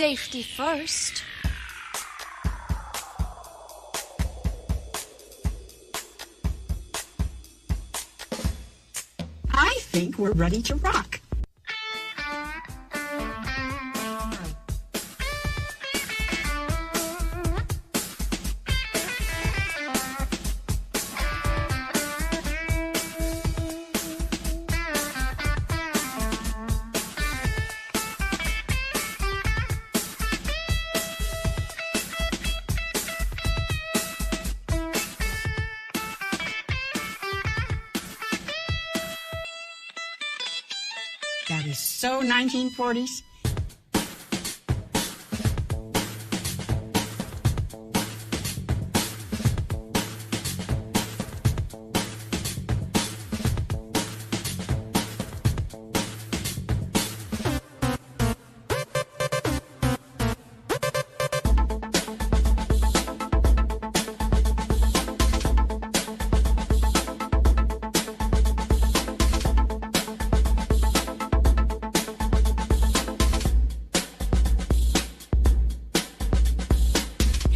Safety first. I think we're ready to rock. That is so 1940s.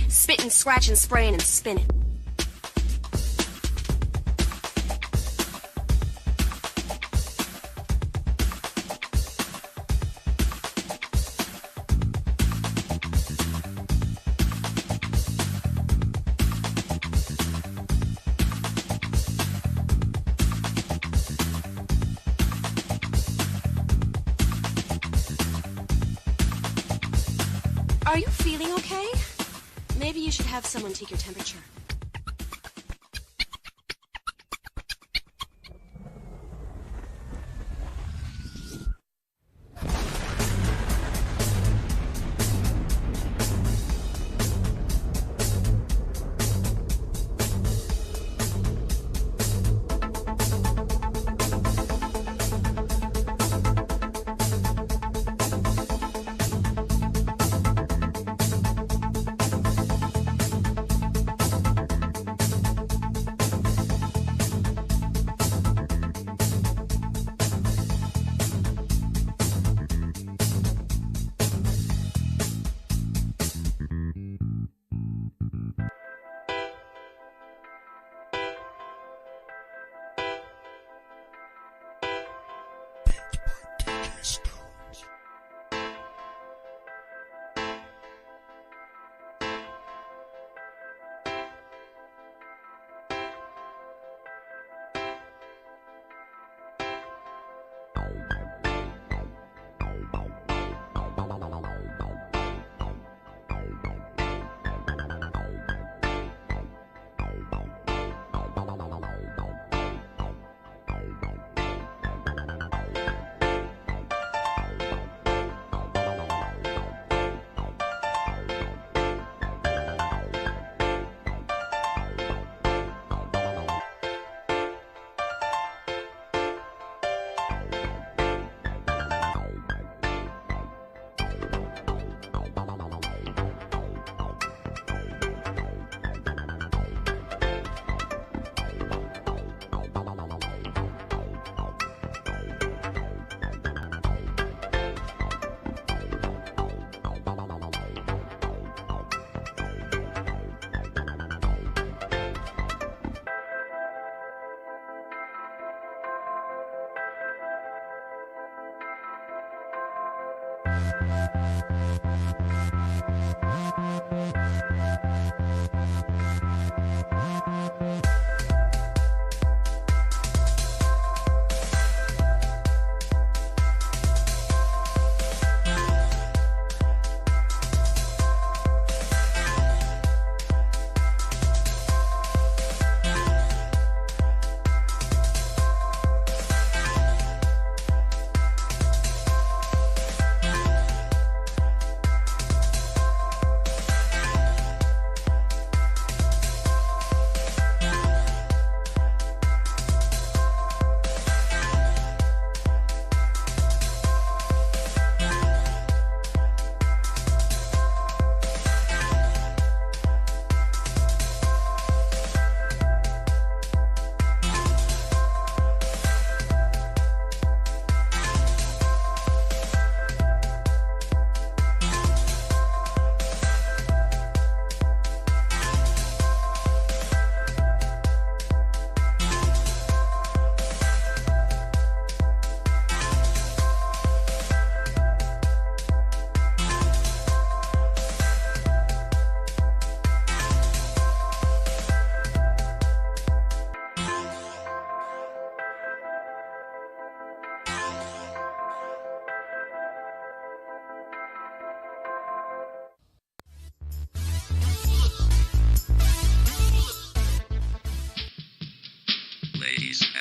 Spitting, scratching, spraying, and spinning. Are you feeling okay? Maybe you should have someone take your temperature.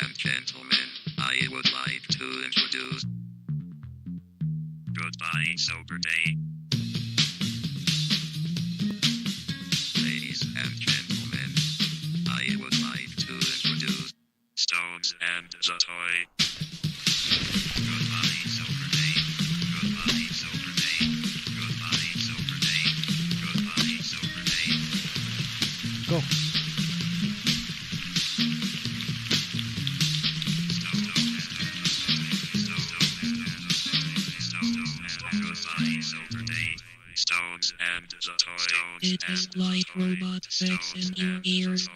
and gentlemen, I would like to introduce Goodbye Sober Day. Ladies and gentlemen, I would like to introduce Stones and the Toy. Goodbye Sober Day. Goodbye Sober Day. Goodbye Sober Day. Goodbye Sober Day. Go. Stones and the Toy. It is like robot sex in your ears.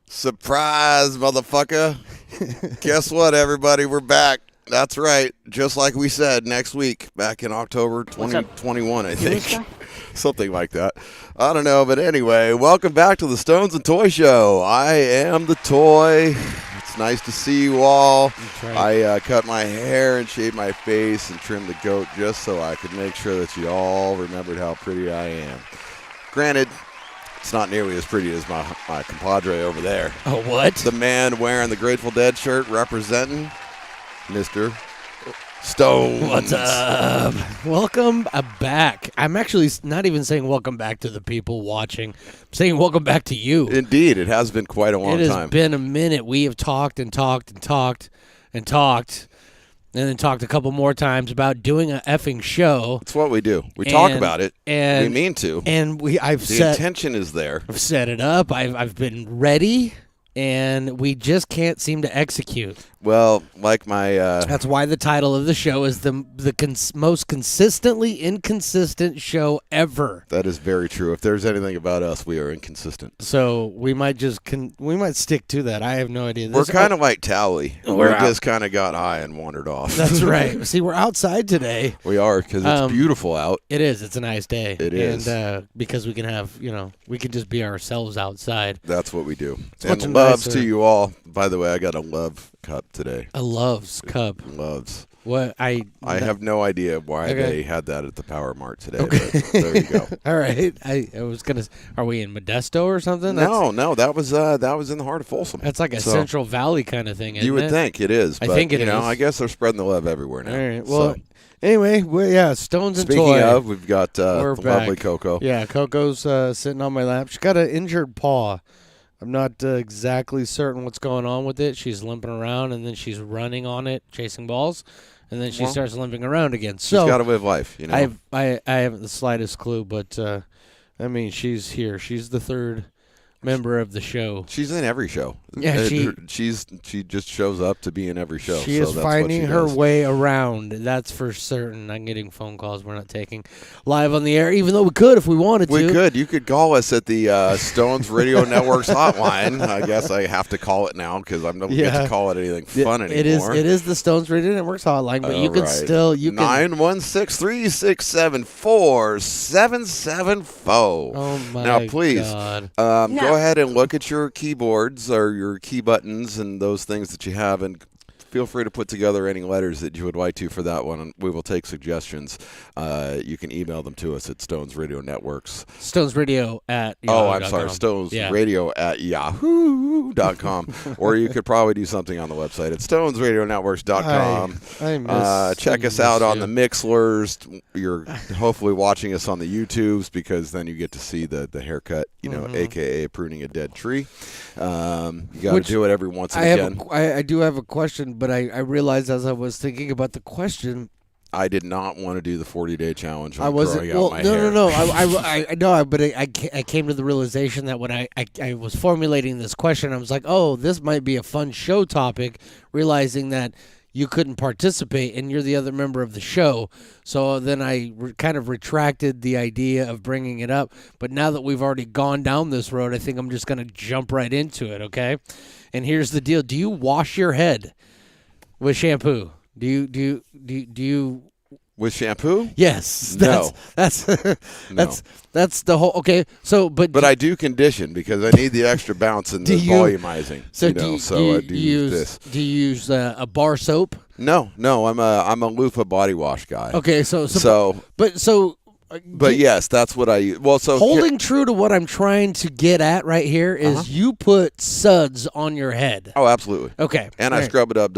Surprise, motherfucker. Guess what, everybody? We're back. That's right. Just like we said, next week, back in October 2021, I think. Something like that. I don't know, but anyway, welcome back to the Stones and Toy Show. I am the toy. It's nice to see you all. Right. I cut my hair and shaved my face and trimmed the goat just so I could make sure that you all remembered how pretty I am. Granted, it's not nearly as pretty as my compadre over there. Oh, what? The man wearing the Grateful Dead shirt representing Mr. Stones. What's up? Welcome back. I'm actually not even saying welcome back to the people watching. I'm saying welcome back to you. Indeed, it has been quite a long It has time. been a minute. We have talked and talked and talked and talked, and then talked a couple more times about doing an effing show. It's what we do. We talk And- about it. and- we mean to. And I've The intention is there. set it up. I've been ready, and we just can't seem to execute. Well, like my That's why the title of the show is the most consistently inconsistent show ever. that is very true. If there's anything about us, we are inconsistent. So we might just we might stick to that. I have no idea. We're kind of like Tally. We We're out. just kind of got high and wandered off. That's right. See, we're outside today. We are, because it's beautiful out. It is. It's a nice day. It is. And because we can have, we can just be ourselves outside. That's what we do. much And loves nicer. to you all. By the way, I got a love cup today. A Love's Cup. Loves. What I have no idea why Okay. they had that at the Power Mart today. But there you go. All right. I was gonna. Are we in Modesto or something? No, that was in the heart of Folsom. That's like a So, Central Valley kind of thing. Isn't You would it? think it is. I But, think it you know, is. I guess they're spreading the love everywhere now. All right. Well, So, anyway, yeah, Stones and speaking Toy. of, we've got We're the back. lovely Coco. Yeah, Coco's sitting on my lap. She's got an injured paw. I'm not exactly certain what's going on with it. She's limping around, and then she's running on it, chasing balls, and then she Well, starts limping around again. She's So got to live life, you know. I haven't the slightest clue, but I mean, she's here. She's the third member of the show. She's in every show. Yeah, she just shows up to be in every show. She so is that's finding what she her does. way around. That's for certain. I'm getting phone calls we're not taking live on the air, even though we could if we wanted We to. could. You could call us at the Stones Radio Network's hotline. I guess I have to call it now because I don't get Yeah. to call it anything fun anymore. It is the Stones Radio Network's hotline, but you All can right. still 916-367-4774. Oh my Now, please, God. No. go ahead and look at your keyboards or your key buttons and those things that you have, and feel free to put together any letters that you would like to for that one, and we will take suggestions. You can email them to us at Stones Radio Networks. Stones Radio at Oh, I'm yahoo.com. sorry, Stones Yeah. Radio at yahoo.com. Or you could probably do something on the website at stonesradionetworks.com. I miss Check us out on the Mixlers. You're hopefully watching us on the YouTubes, because then you get to see the haircut, a.k.a. pruning a dead tree. You got to Which do it every once and I again. I do have a question, but I realized as I was thinking about the question, I did not want to do the 40-day challenge on I wasn't. growing out Well, my no, hair. no, no. I know, but I came to the realization that when I was formulating this question, I was like, oh, this might be a fun show topic. Realizing that you couldn't participate and you're the other member of the show, so then I kind of retracted the idea of bringing it up. But now that we've already gone down this road, I think I'm just going to jump right into it. Okay, and here's the deal: do you wash your head with shampoo? Do you? With shampoo? Yes. No. That's that's the whole. Okay. So, But I do condition because I need the extra bounce and Do the you- volumizing. so you know, I do use this. Do you use a bar soap? No, I'm a loofah body wash guy. Okay. So But yes, that's what I use. Well, so holding true to what I'm trying to get at right here is you put suds on your head. Oh, absolutely. Okay. And all I right. scrub it up.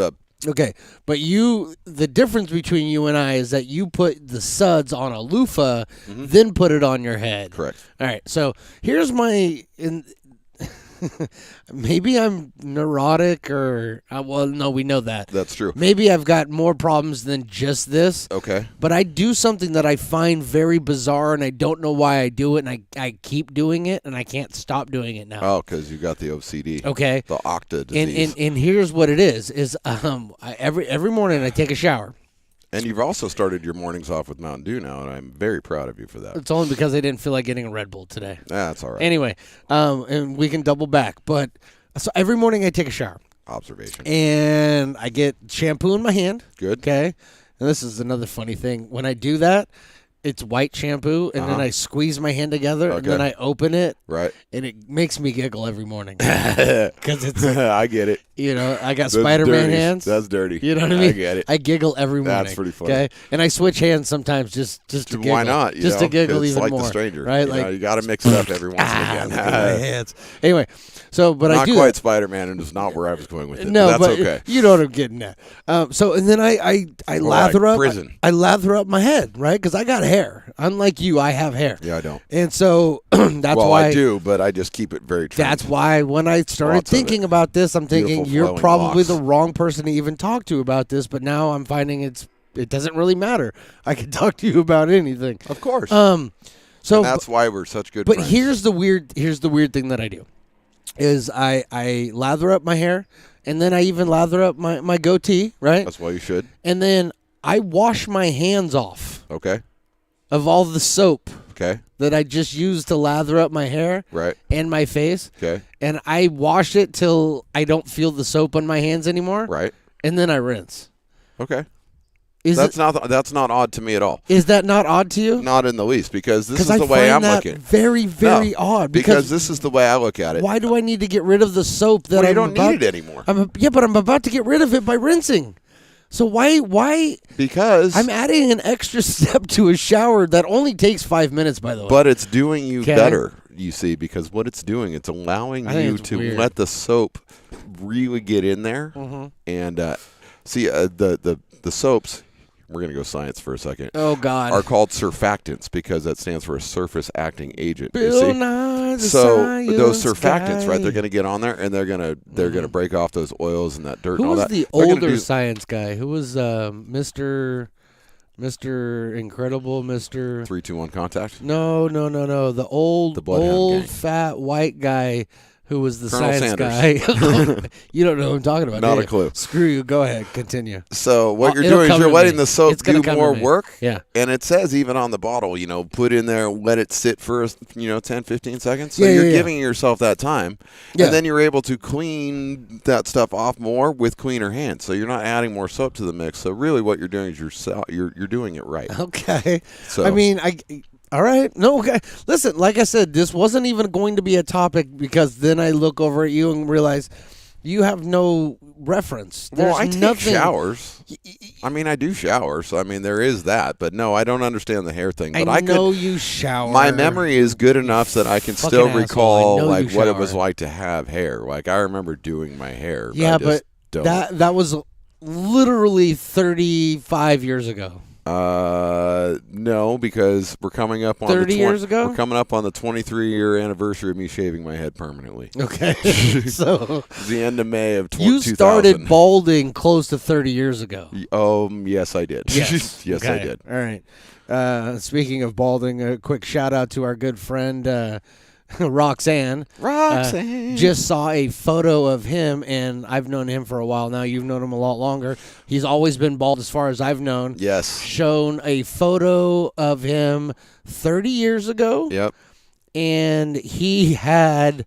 Okay, but the difference between you and I is that you put the suds on a loofah, then put it on your head. Correct. All right, so here's my. Maybe I'm neurotic or. Well, no, we know that. That's true. Maybe I've got more problems than just this. Okay. But I do something that I find very bizarre, and I don't know why I do it, and I keep doing it, and I can't stop doing it now. Oh, because you got the OCD. Okay. The Octa disease. And here's what it is every morning I take a shower. And you've also started your mornings off with Mountain Dew now, and I'm very proud of you for that. It's only because I didn't feel like getting a Red Bull today. That's all right. Anyway, and we can double back. But so every morning I take a shower. Observation. And I get shampoo in my hand. Good. Okay. And this is another funny thing. When I do that, it's white shampoo, and then I squeeze my hand together, and then I open it. Right. And it makes me giggle every morning. Because it's, I get it. I got That's Spider-Man dirty. hands. That's dirty. You know what I mean? I get it. I giggle every morning. That's pretty funny. Okay, and I switch hands sometimes just to giggle. Why not? Just to giggle it's even like more. the stranger, right? You got to mix it up every once and look again. at my hands. Anyway, so but Not I do quite that. Spider-Man, and it's not where I was going with it. No, but that's but okay. you know what I'm getting at. So and then I lather up. prison. I lather up my head, right? Because I got hair. Unlike you, I have hair. Yeah, I don't. And so that's Well, why I do, but I just keep it very trimmed. That's why when I started Lots of thinking it. about this, I'm thinking Beautiful you're flowing probably locks. the wrong person to even talk to about this. But now I'm finding it doesn't really matter. I can talk to you about anything. Of course. So and that's why we're such good but friends. here's the weird thing that I do is I lather up my hair, and then I even lather up my goatee, right? That's why you should. And then I wash my hands off Okay. of all the soap Okay. that I just used to lather up my hair Right. and my face. Okay. And I wash it till I don't feel the soap on my hands anymore. Right. And then I rinse. Okay. Is That's not odd to me at all. Is that not odd to you? Not in the least, because this is I the way I'm find that looking. very, very No, odd. Because this is the way I look at it. why do I need to get rid of the soap that Well, you I'm don't about, need it anymore. but I'm about to get rid of it by rinsing. So why? Because I'm adding an extra step to a shower that only takes 5 minutes, by the way. but it's doing you Okay. better, you see, because what it's doing, it's allowing I think you it's to weird. let the soap really get in there. Mm-hmm. And see, the soaps, we're going to go science for a second, Oh God. are called surfactants because that stands for a surface acting agent. you Bill see? Nye, the So those science surfactants, right? guy. They're going to get on there and they're going to break off those oils and that dirt Who and all was that. the They're gonna older do- science guy? Who was Mr. Incredible, Mr. 3, 2, 1 contact. No. The The Bloodhound Gang. fat white guy who was the Colonel science Sanders. guy. You don't know what I'm talking about. Not do a you? clue. Screw you. Go ahead. Continue. So what you're It'll doing is come you're to letting me. the soap It's gonna do come to more me. work. Yeah. And it says even on the bottle, put in there, let it sit for 10, 15 seconds. So Yeah, you're yeah. giving yourself that time. Yeah. And then you're able to clean that stuff off more with cleaner hands. So you're not adding more soap to the mix. So really what you're doing is you're doing it right. Okay. So I mean, all right. No, okay. Listen, like I said, this wasn't even going to be a topic because then I look over at you and realize you have no reference. There's well, I take nothing. showers. I mean, I do shower, so I mean, there is that. But no, I don't understand the hair thing. But I know could. you shower. My memory is good enough that I can Fucking still asshole. I recall know like you what it was shower. like to have hair. Like I remember doing my hair. Yeah, I just don't. that was literally 35 years ago. No, because we're coming up on 30 years ago? We're coming up on the 23-year anniversary of me shaving my head permanently. Okay. So It's the end of May of you 2000. started balding close to 30 years ago. Yes, I did. Yes. Yes, I Okay. did. All right. Speaking of balding, a quick shout out to our good friend Roxanne. Roxanne. Just saw a photo of him, and I've known him for a while now. You've known him a lot longer. He's always been bald as far as I've known. Yes. Shown a photo of him 30 years ago, Yep. and he had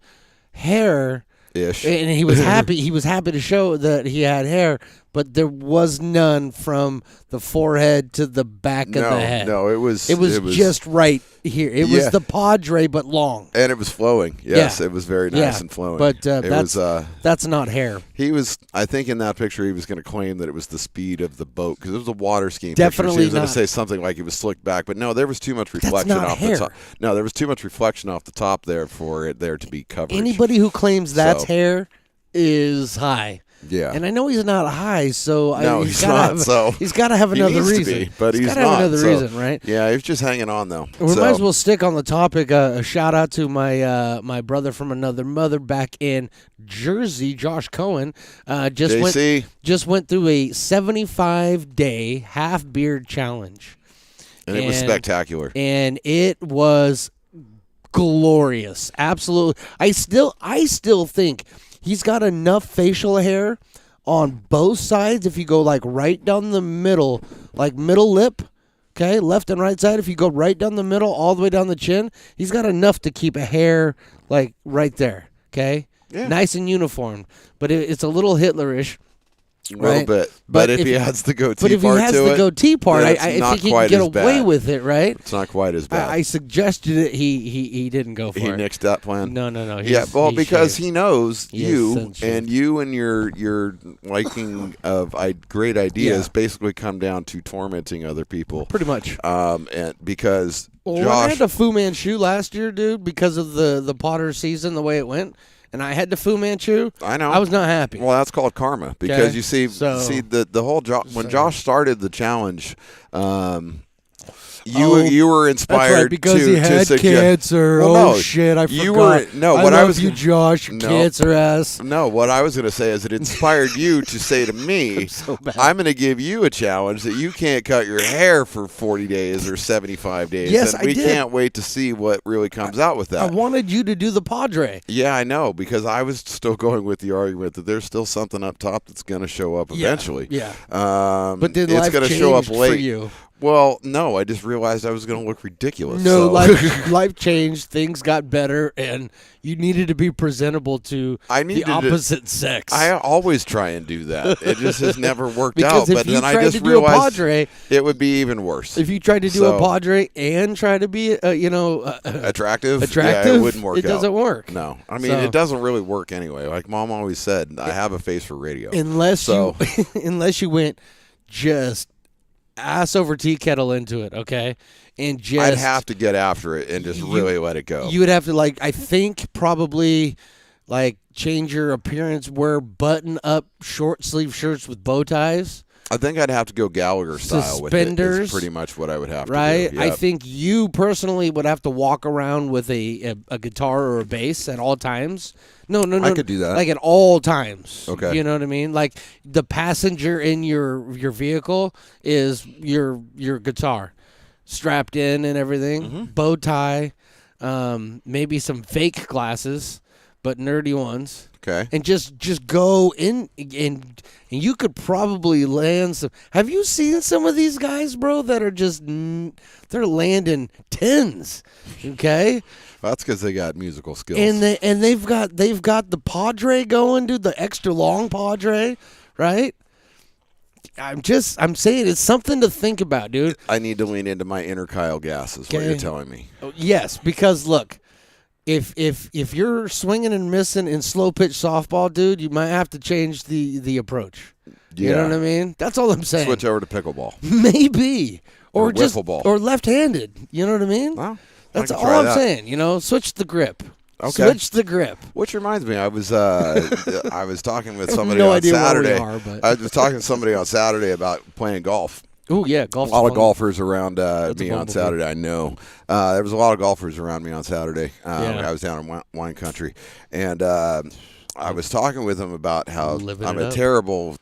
hair. Ish. And he was happy. He was happy to show that he had hair, but there was none from the forehead to the back of the head. No, it was just right here. It was the Padre, but long. and it was flowing. Yes, Yeah. it was very nice and flowing. But it that's was. that's not hair. He was. I think in that picture he was going to claim that it was the speed of the boat because it was a water skiing. Definitely picture. So he was going not. to say something like it was slicked back, but no, there was too much reflection not off hair. the top. No, there was too much reflection off the top there for it there to be covered. Anybody who claims that's So- hair is high. Yeah. And I know he's not high, so No, he's he's gotta not, have, so he's got to have he another needs to reason. be, but he's gotta not. have another so- reason, right? Yeah, he was just hanging on though. We So- might as well stick on the topic. A shout out to my my brother from another mother back in Jersey, Josh Cohen. JC. Just went through a 75-day half beard challenge, and it was spectacular. and it was glorious. Absolutely, I still think he's got enough facial hair on both sides. If you go like right down the middle, like middle lip. Okay, left and right side. If you go right down the middle, all the way down the chin, he's got enough to keep a hair like right there. Okay, nice and uniform. But it's a little Hitlerish, A little right? bit, but if he adds the goatee but if he part has to the it, goatee part, then I it's think not he can quite get as away bad. with it, right? It's not quite as bad. I suggested it. He didn't go for He it. nixed that plan. No. Yeah, well, because shaved. he knows He is you sensitive. and your liking of great ideas Yeah. basically come down to tormenting other people. Pretty much. And because Well, when I Josh, had the Fu Manchu last year, dude, because of the Potter season, the way it went, and I had the Fu Manchu, I know. I was not happy. well, that's called karma because Okay. you see So- the whole when Josh started the challenge. You Oh, you were inspired That's right, because to he to had suggest, cancer. Well, oh no, shit, I you forgot. were no. I What love I was you, gonna- Josh, No. cancer ass. No, what I was going to say is it inspired you to say to me, so bad. I'm going to give you a challenge that you can't cut your hair for 40 days or 75 days. Yes, and I we did. can't wait to see what really comes out with I that. wanted you to do the Padre. Yeah, I know, because I was still going with the argument that there's still something up top that's going to show up eventually. Yeah. But But then it's life going to show up changed late. for you. Well, no, I just realized I was going to look ridiculous. No, so. life changed. Things got better, and you needed to be presentable to I the needed to- opposite sex. I always try and do that. It just has never worked Because out. if But you then I tried just to do a realized Padre, it would be even worse. if you tried to do So- a Padre and try to be, Attractive? Yeah, attractive, it wouldn't work it doesn't out. work. No. I mean, So- it doesn't really work anyway. Like Mom always said, I have a face for radio. unless So- you unless you went just ass over tea kettle into it, okay, and just I'd have to get after it and just really let it go. You would have to I think probably change your appearance, wear button up short sleeve shirts with bow ties. I think I'd have to go Gallagher style with it. Suspenders, Is pretty much what I would have Right, to do. I Yep. think you personally would have to walk around with a guitar or a bass at all times. No, I could do that. Like at all times. Okay. You know what I mean? Like the passenger in your vehicle is your guitar, strapped in and everything, Mm-hmm. bow tie, maybe some fake glasses, but nerdy ones. Okay. And just go in and you could probably land some. Have you seen some of these guys, bro, that are just they're landing tens, okay? That's because they got musical skills. And they've got the Padre going, dude, the extra long Padre, right? I'm saying it's something to think about, dude. I need to lean into my inner Kyle Gass is what Okay. you're telling me. Yes, because look, if you're swinging and missing in slow pitch softball, dude, you might have to change the approach. You know Yeah. what I mean? That's all I'm saying. Switch over to pickleball. Maybe. Or just wiffle ball. or left-handed. You know what I mean? Well, That's I can all try I'm that. saying. Switch the grip. Okay. Switch the grip. Which reminds me, I was talking with somebody no on idea where we Saturday. are, but- I was talking to somebody on Saturday about playing golf. Oh yeah, A golf. lot of golfers around a me on bumblebee. Saturday. I know there was a lot of golfers around me on Saturday. Yeah. I was down in wine country, and I was talking with them about how Living I'm it a up. terrible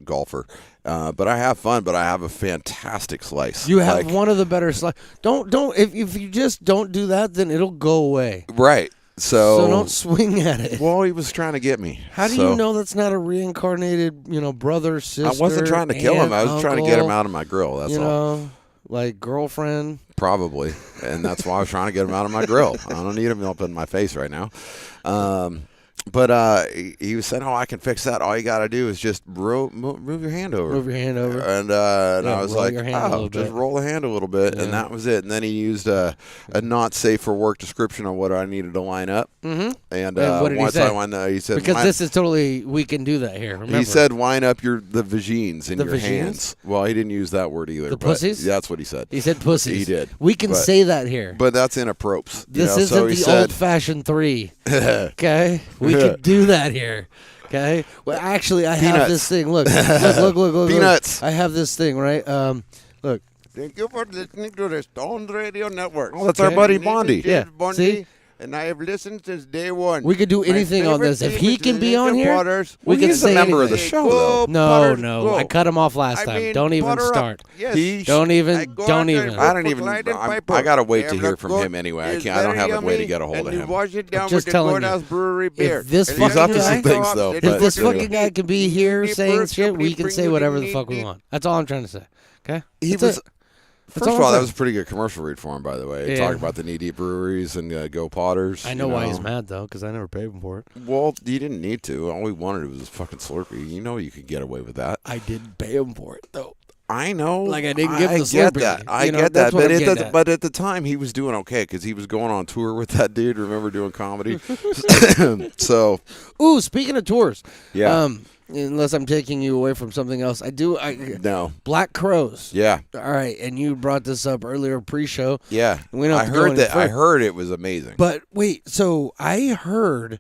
golfer, but I have fun. But I have a fantastic slice. You have Like, one of the better slides. Don't if you just don't do that, then it'll go away. right. So don't swing at it. Well, he was trying to get me. How do so- you know that's not a reincarnated, brother, sister? I wasn't trying to kill him. aunt, I was trying to get him uncle, out of my grill. That's you all. know, like girlfriend. Probably, and that's why I was trying to get him out of my grill. I don't need him up in my face right now. But he was saying, "Oh, I can fix that. All you got to do is just move your hand over." Move your hand over. And I was roll like, your hand a "Oh, little just bit." roll the hand a little bit," and that was it. And then he used a not safe for work description on what I needed to line up. Mm-hmm. And what did he once say? I went, he said, Because this is totally, we can do that here. Remember? He said, "Line up the vagines in The your vagines? hands." Well, he didn't use that word either. The but pussies? That's what he said. He said pussies. He did. We can But- say that here. But that's inappropriate. This so isn't he the said, old-fashioned 3. Okay? We can do that here. Okay? Well, actually, I have Peanuts. this thing. Look. Peanuts. I have this thing, right? Look. "Thank you for listening to the Stones Radio Network." Oh, that's Okay. our buddy Bondi. Yeah. See? And I have listened since day one. We could do anything on this. If he can be on here, we can he's say a member of the anything. show, though. No. I cut him off last time. Don't even start. Don't even. I gotta wait to hear from him anyway. I don't have a way to get a hold of him. I'm just telling you. If this He's fucking up to some guy, things, though. if but this anyway. fucking guy can be here saying shit, we can say whatever the fuck we want. That's all I'm trying to say. Okay? He That's was. it. First all of all, I'm that saying. was a pretty good commercial read for him, by the way. Yeah. Talking about the Knee Deep Breweries and Go Potters. I know why he's mad though, because I never paid him for it. Well, he didn't need to. All he wanted was a fucking Slurpee. You know you could get away with that. I didn't pay him for it though. I know. Like, I didn't give him the get Slurpee. that. I You know, get that's that. what I'm getting at. But at the time, he was doing okay because he was going on tour with that dude. Remember doing comedy? So, Ooh, speaking of tours, yeah. Unless I'm taking you away from something else, No. Black Crows. Yeah. All right, and you brought this up earlier pre-show. Yeah. We don't I have to go heard any that. I further. heard it was amazing. But wait, so I heard,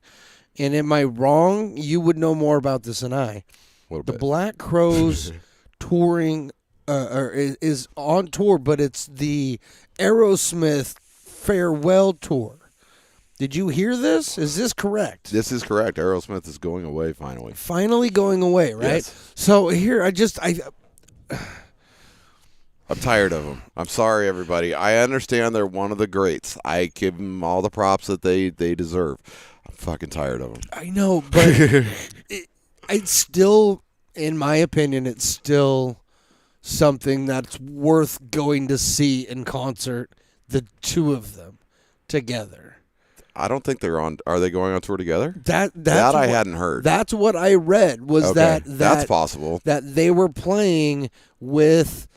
and am I wrong? You would know more about this than I. What The about Black Crows touring is on tour, but it's the Aerosmith farewell tour. Did you hear this? Is this correct? This is correct. Aerosmith is going away finally. Finally going away, right? Yes. So here, I'm tired of them. I'm sorry, everybody. I understand they're one of the greats. I give them all the props that they deserve. I'm fucking tired of them. I know, but it's still, in my opinion, it's still something that's worth going to see in concert. The two of them together. I don't think they're on. Are they going on tour together? That's That I what- hadn't heard. That's what I read. Was Okay, that that's possible. That they were playing with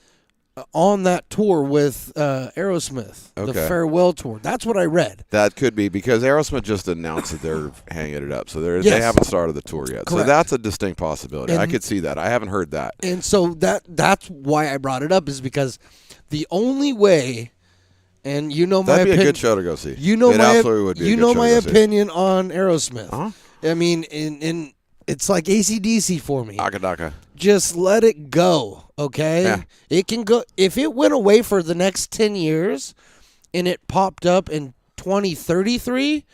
on that tour with Aerosmith, the Okay. farewell tour. That's what I read. That could be because Aerosmith just announced that they're hanging it up, so they Yes. haven't started the tour yet. So Correct. that's a distinct possibility. I And- could see that. I haven't heard that. And so that's why I brought it up, is because the only way, and you know my That'd be a opinion. good show to go see. You know it my absolutely would be. you a good know show my to go see. opinion on Aerosmith. Uh-huh. I mean, in it's like AC/DC for me. Akadaka. Just let it go, okay? Yeah. It can go. If it went away for the next 10 years and it popped up in 2033,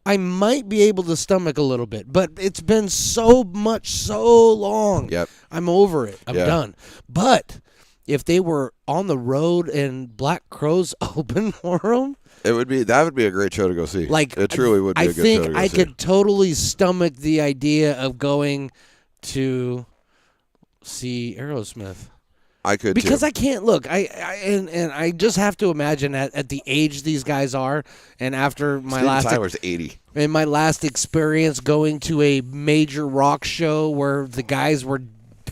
I might be able to stomach a little bit. But it's been so long. Yep. I'm over it. I'm Yeah. done. But if they were on the road and Black Crows open for them, That would be a great show to go see. like it truly would be I a good think show to go I see. could totally stomach the idea of going to see Aerosmith. I could Because too. I can't look. And I just have to imagine at the age these guys are, and after my Steven last Tyler's 80. in my last experience going to a major rock show where the guys were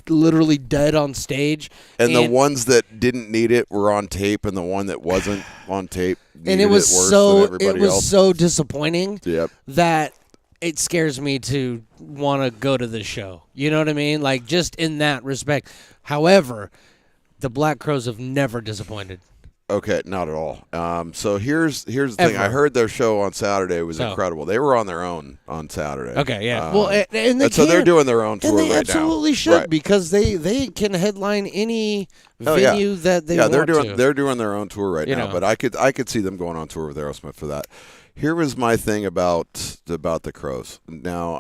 literally dead on stage, And the ones that didn't need it were on tape, and the one that wasn't on tape and needed it was worse so than everybody it was else. so disappointing. Yep. That it scares me to want to go to the show. You know what I mean? Like, just in that respect. However, the Black Crows have never disappointed. Okay, not at all. So here's the thing. I Ever. heard their show on Saturday was So. incredible. They were on their own on Saturday. Okay, yeah. Um, Well, and they so they're can- doing their own tour and they right absolutely now. should, Right. because they can headline any Oh, yeah. venue that they yeah, want they're to. doing their own tour right You now. know. But I could see them going on tour with Aerosmith for that. Here was my thing about the Crows. Now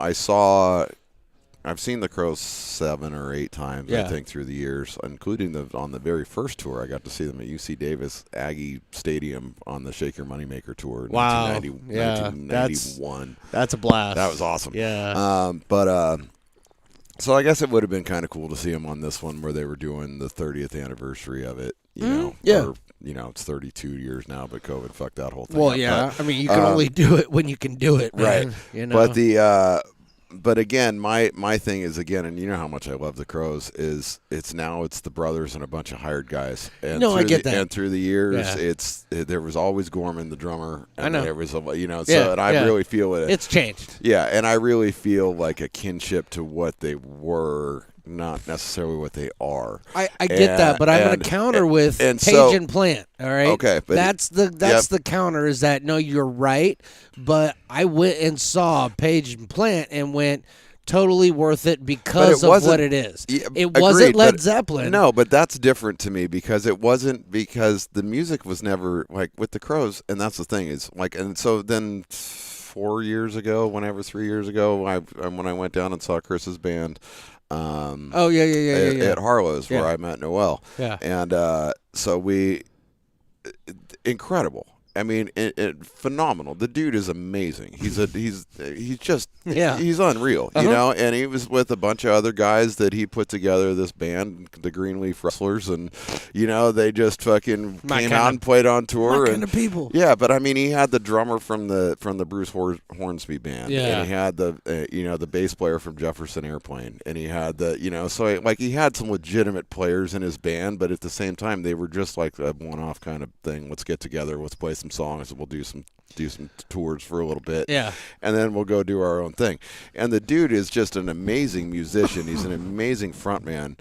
I've seen the Crows 7 or 8 times, I Yeah. think, through the years, including on the very first tour. I got to see them at UC Davis Aggie Stadium on the Shake Your Moneymaker tour in Wow. 1991. That's a blast. That was awesome. Yeah. So I guess it would have been kind of cool to see them on this one where they were doing the 30th anniversary of it. you know. Yeah. Or, it's 32 years now, but COVID fucked that whole thing Well, up. yeah. But, I mean, you can only do it when you can do it, right. man, you know? But again, my thing is, again, and you know how much I love the Crows, is it's the brothers and a bunch of hired guys. And No, I get that. And through the years, Yeah. there was always Gorman, the drummer. And I know. There was so, Yeah, and I yeah. really feel it. It's changed. Yeah, and I really feel like a kinship to what they were, not necessarily what they are. I get that, but I'm going to counter with and Page so- and Plant. All right, Okay, but that's the counter. Is that no? You're right, but I went and saw Page and Plant and went totally worth it because of what it is. Yeah, It wasn't agreed, Led but- Zeppelin. No, but that's different to me because it wasn't, because the music was never like with the Crows, and that's the thing is like, and so then 3 years ago, when I went down and saw Chris's band. Oh yeah. At Harlow's where Yeah. I met Noel. Yeah. And so incredible. I mean, phenomenal. The dude is amazing. He's just Yeah. he's unreal, you know. And he was with a bunch of other guys that he put together this band, the Greenleaf Wrestlers, and they just fucking came out and played on tour. My and kind of people. yeah, but I mean, he had the drummer from the Bruce Hornsby band, Yeah. and he had the the bass player from Jefferson Airplane, and he had so like he had some legitimate players in his band, but at the same time they were just like a one-off kind of thing. Let's get together, let's play some songs, and we'll do some tours for a little bit, Yeah. and then we'll go do our own thing. And the dude is just an amazing musician. He's an amazing frontman.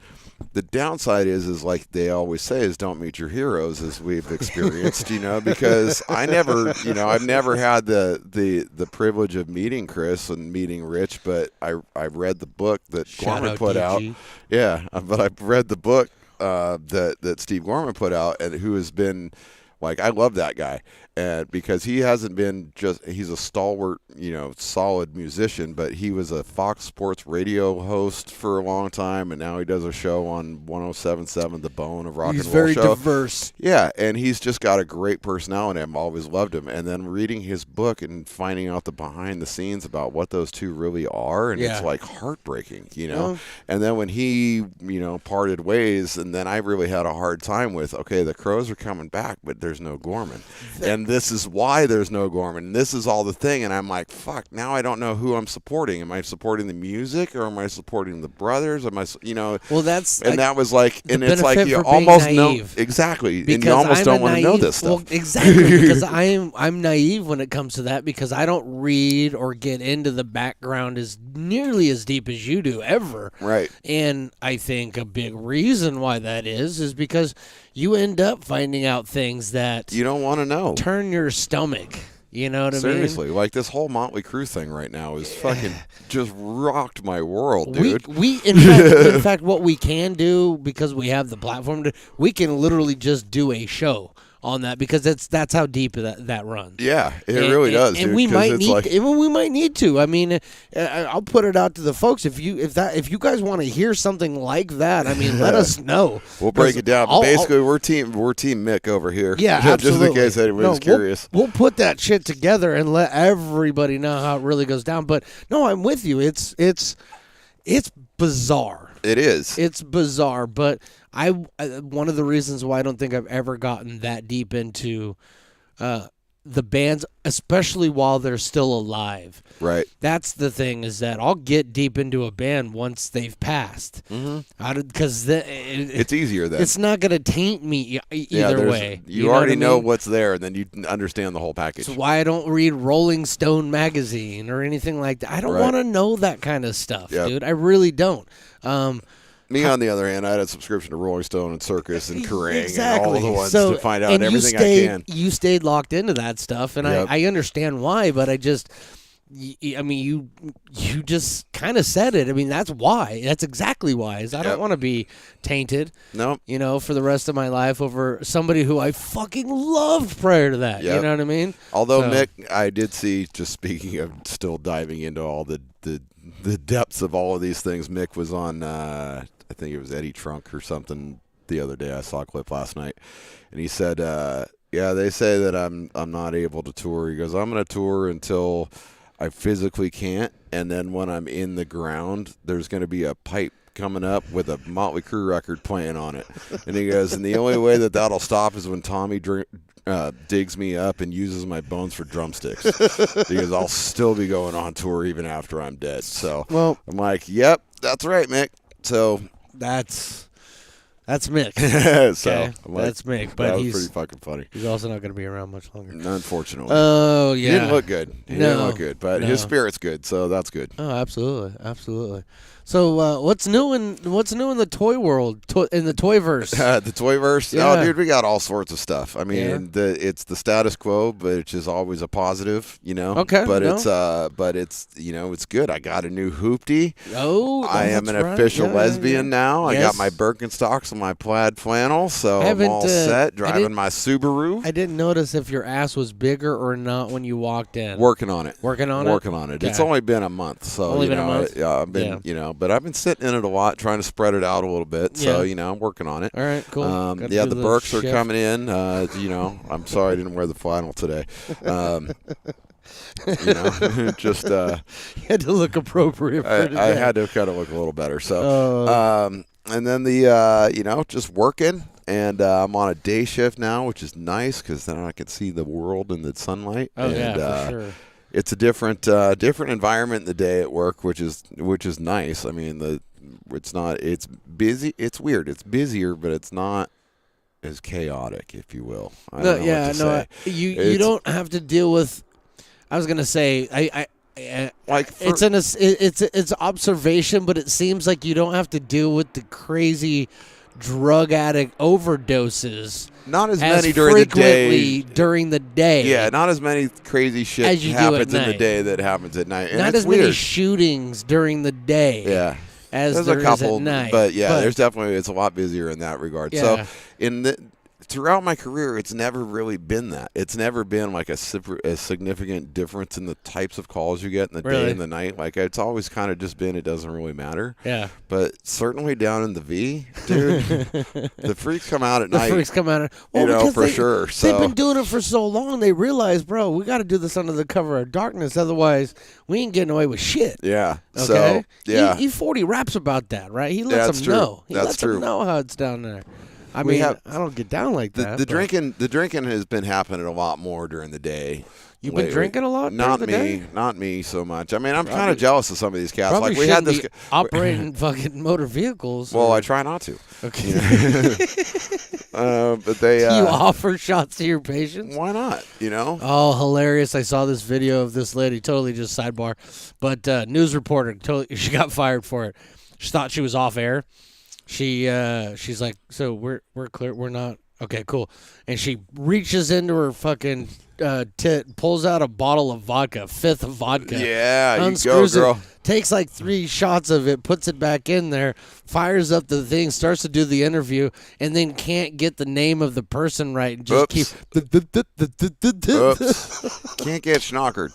The downside is like they always say, is don't meet your heroes, as we've experienced, because I've never had the privilege of meeting Chris and meeting Rich, but I read the book that Shout Gorman out put out. DG. Yeah, but I've read the book that Steve Gorman put out, and who has been like, I love that guy, and because he hasn't been he's a stalwart, solid musician, but he was a Fox Sports radio host for a long time, and now he does a show on 107.7 The Bone, of rock He's and roll very show. diverse. Yeah, and he's just got a great personality. I've always loved him. And then reading his book and finding out the behind the scenes about what those two really are, and Yeah. it's like heartbreaking, Well- And then when he, parted ways, and then I really had a hard time with, okay, the Crows are coming back, but there's no Gorman. And this is why there's no Gorman. And this is all the thing. And I'm like, fuck, now I don't know who I'm supporting. Am I supporting the music, or am I supporting the brothers? Am I, Well, that's and that was like, and the it's like benefit you for being almost know naive. exactly, and because you almost I'm don't a want to know naive- this stuff. Well, exactly, because I'm naive when it comes to that, because I don't read or get into the background as nearly as deep as you do ever. Right. And I think a big reason why that is because you end up finding out things that You don't want to know. turn your stomach. You know what I mean? Seriously, like this whole Motley Crue thing right now is fucking just rocked my world, dude. We in fact, what we can do, because we have the platform, we can literally just do a show on that, because that's how deep that runs. Yeah, it really does, And dude, we 'cause might it's need, like- we might need to. I mean, I'll put it out to the folks. If you guys want to hear something like that, I mean, let us know. We'll break it down. I'll- Basically, we're team Mick over here. Yeah, just absolutely. in case anybody's curious. We'll put that shit together and let everybody know how it really goes down. But no, I'm with you. It's bizarre. It is. It's bizarre, but one of the reasons why I don't think I've ever gotten that deep into the bands, especially while they're still alive. Right. That's the thing, is that I'll get deep into a band once they've passed. Because It's easier then. it's not going to taint me Yeah, either there's- way. You, know already what I know mean? what's there, and then you understand the whole package. It's why I don't read Rolling Stone magazine or anything like that. I don't Right. want to know that kind of stuff, Yep. dude. I really don't. Me, on the other hand, I had a subscription to Rolling Stone and Circus and Kerrang Exactly. and all the ones So, to find out and everything you I can. You stayed locked into that stuff, and Yep. I understand why, but I just, I mean, you just kind of said it. I mean, that's why. That's exactly why. Is I Yep. don't want to be tainted, Nope. for the rest of my life over somebody who I fucking loved prior to that. Yep. You know what I mean? Although So- Mick, I did see, just speaking of still diving into all the depths of all of these things, Mick was on, I think it was Eddie Trunk or something the other day. I saw a clip last night, and he said, yeah, they say that I'm not able to tour. He goes, I'm going to tour until I physically can't. And then when I'm in the ground, there's going to be a pipe coming up with a Motley Crue record playing on it. And he goes, and the only way that that'll stop is when Tommy digs me up and uses my bones for drumsticks. Because I'll still be going on tour even after I'm dead. So I'm like, yep, that's right, Mick. So That's Mick. so Okay, I'm like, that's Mick, that but was he's pretty fucking funny. he's also not going to be around much longer. Unfortunately. Oh yeah, He didn't look good. He didn't No, look good, but no. his spirit's good, so that's good. Oh, absolutely, absolutely. So, what's new in the toy world, in the Toyverse? The Toyverse? Yeah. Oh, dude, we got all sorts of stuff. I mean, Yeah. it's the status quo, but which is always a positive, you know. Okay, But no. it's you know, it's good. I got a new hoopty. Oh, I am that's an right. official Yeah, lesbian yeah. now. I Yes. got my Birkenstocks and my plaid flannel, so I I'm haven't, all I set. Driving didn't- my Subaru. I didn't notice if your ass was bigger or not when you walked in. Working on it. Working on it? Working on it. It's Okay. only been a month, so Only you been a know, month? I've been, Yeah. you know, but I've been sitting in it a lot, trying to spread it out a little bit. So Yeah. you know, I'm working on it. All right, cool. Gotta Yeah, do the the Burks are shift. coming in. You know, I'm sorry I didn't wear the flannel today. You know, just You had to look appropriate for I today. had to kind of look a little better. So, Oh. and then the you know, just working, and I'm on a day shift now, which is nice because then I can see the world in the sunlight. Oh and, yeah, for sure. It's a different environment in the day at work, which is nice. I mean, it's busy. It's weird. It's busier, but it's not as chaotic, if you will. I don't know what to say. You It's- don't have to deal with. I was gonna say Like it's observation, but it seems like you don't have to deal with the crazy drug addict overdoses not as as many during the frequently day. during the day. Yeah, not as many crazy shit As you do at happens in the night. day that happens at night. And not it's as many weird. shootings during the day. Yeah. as There's there a is couple, at night. but yeah, there's definitely it's a lot busier in that regard. Yeah. So throughout my career, it's never really been that. It's never been like a significant difference in the types of calls you get in the day Really? and the night. Like it's always kind of just been it doesn't really matter. Yeah. But certainly down in the V, dude, the freaks come out at The night. freaks come out. You know, because for sure. They've So- been doing it for so long. They realize, bro, we got to do this under the cover of darkness. Otherwise, we ain't getting away with shit. Yeah. Okay. So yeah. E40 raps about that, right? He Yeah, lets that's them true. know. He That's lets true. them know how it's down there. I We mean, have- I don't get down like that. The but- drinking has been happening a lot more during the day. You've been lately. drinking a lot during Not the me, day? not me so much. I mean, I'm kind Probably- of jealous of some of these cats. Probably Like we had shouldn't this. be operating fucking motor vehicles. Well, or- I try not to. Okay. But they. Do you offer shots to your patients? Why not? You know. Oh, hilarious! I saw this video of this lady. Totally just sidebar, but news reporter. Totally, she got fired for it. She thought she was off air. She's like, so we're clear. We're not okay. Cool. And she reaches into her fucking tit, pulls out a bottle of vodka, fifth of vodka. Yeah, you go, unscrews girl. it, takes like 3 shots of it, puts it back in there, fires up the thing, starts to do the interview, and then can't get the name of the person right. And just Oops. Oops. Can't get schnockered.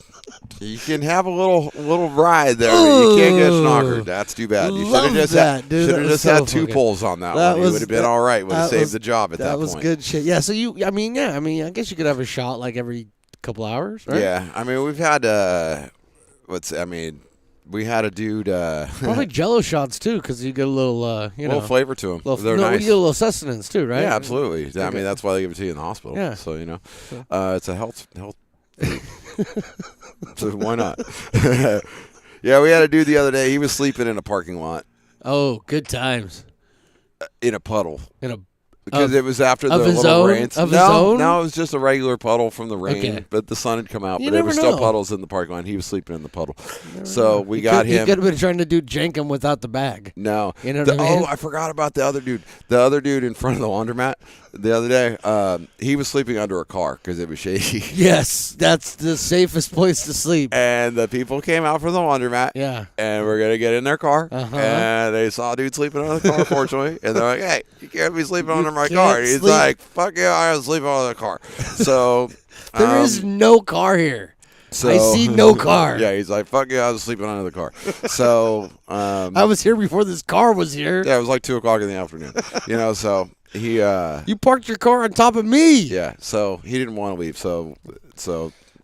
You can have a little ride there. But you can't get Ooh. schnockered. That's too bad. You should Love have just that, had, dude. should That have was just had so 2 fucking- pulls on that, that one. was- You would have been all right. Would have that saved was- the job at that That was point. good shit. Yeah. So I guess you could have a shot like every couple hours, right? Yeah, I mean we've had we had a dude Probably Jello shots too, because you get a little, little flavor to them. They're no, nice. you get a little sustenance too, right? Yeah, absolutely. I Okay. mean that's why they give it to you in the hospital. Yeah. So you know, it's a health. So why not? Yeah, we had a dude the other day. He was sleeping in a parking lot Oh, good times. in a puddle. In a Because it was after the of his little own? rains. Of his no, own? no, it was just a regular puddle from the rain. Okay. But the sun had come out, You but there never was still know. puddles in the parking lot. He was sleeping in the puddle. So we got He him. could have been trying to do Jenkum without the bag. No. You know what I mean? Oh, I forgot about the other dude. The other dude in front of the laundromat the other day, he was sleeping under a car because it was shady. Yes, that's the safest place to sleep. And the people came out from the laundromat. Yeah. And we're going to get in their car. Uh-huh. And they saw a dude sleeping under the car, fortunately. And they're like, hey, you can't be sleeping under my can't car. And he's sleep. like, fuck yeah, I was sleeping under the car. So. There is no car here. So, I see no car. Yeah, he's like, fuck yeah, I was sleeping under the car. So. I was here before this car was here. Yeah, it was like 2 o'clock in the afternoon. You know, so he. You parked your car on top of me. Yeah, so he didn't want to leave. So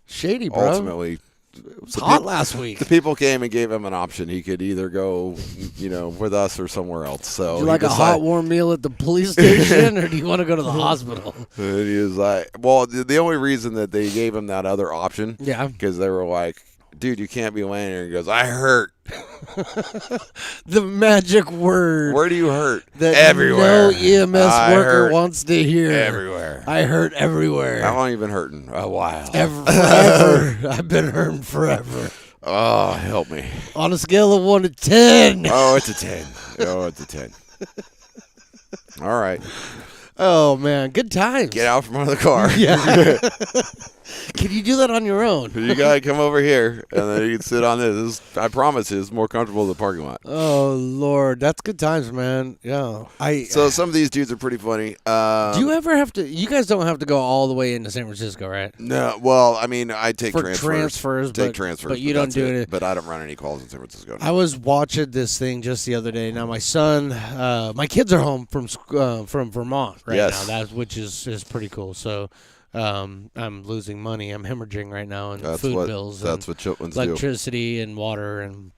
Shady, bro. ultimately, It was hot last week. The people came and gave him an option. He could either go, with us or somewhere else. So Would you like a hot, warm meal at the police station, or do you want to go to the hospital? And he was like, well, the only reason that they gave him that other option, Yeah. because they were like, dude, you can't be laying here. He goes, I hurt. The magic word Where do you hurt? that Everywhere. no EMS I worker hurt wants to hear. everywhere. I hurt everywhere. How long you been hurting? A while. Forever. I've been hurting forever. Oh, help me. On a scale of 1 to 10. Oh, it's a 10. Oh, it's a 10. All right. Oh, man. Good times. Get out from under the car. Yeah. Can you do that on your own? You got to come over here, and then you can sit on this. I promise you, it's more comfortable than the parking lot. Oh, Lord. That's good times, man. Yeah. So some of these dudes are pretty funny. Do you ever have to? You guys don't have to go all the way into San Francisco, right? No, well, I mean, I take For transfers. but- transfers, but you don't that's do it. But I don't run any calls in San Francisco. I was watching this thing just the other day. Now my son, my kids are home from Vermont right Yes. now. Which is pretty cool. So I'm losing money. I'm hemorrhaging right now in food bills. That's and what Chitlins do. electricity and water and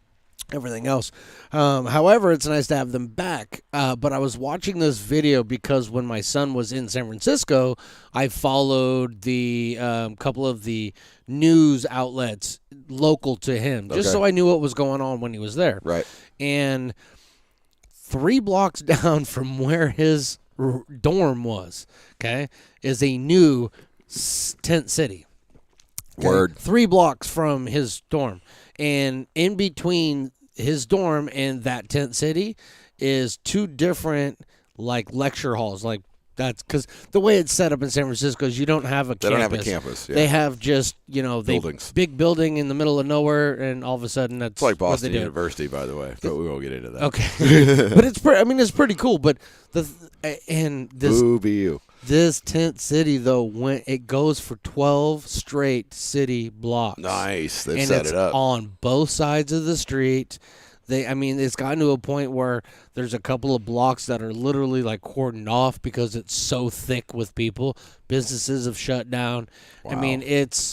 everything else. However, it's nice to have them back. But I was watching this video because when my son was in San Francisco, I followed the couple of the news outlets local to him, just Okay. so I knew what was going on when he was there. Right. And 3 blocks down from where his dorm was, okay, is a new tent city. Okay? Word. 3 blocks from his dorm. And in between his dorm and that tent city is 2 different, lecture halls. That's because the way it's set up in San Francisco is you don't have a campus. They don't have a campus. Yeah. They have just, Buildings. big building in the middle of nowhere, and all of a sudden that's It's like what Boston they do. University, by the way, but we won't get into that. Okay, but it's pretty cool. But this BU. this tent city though it goes for 12 straight city blocks. Nice. They've and set it's it up. on both sides of the street. It's gotten to a point where there's a couple of blocks that are literally cordoned off because it's so thick with people. Businesses have shut down. Wow. I mean, it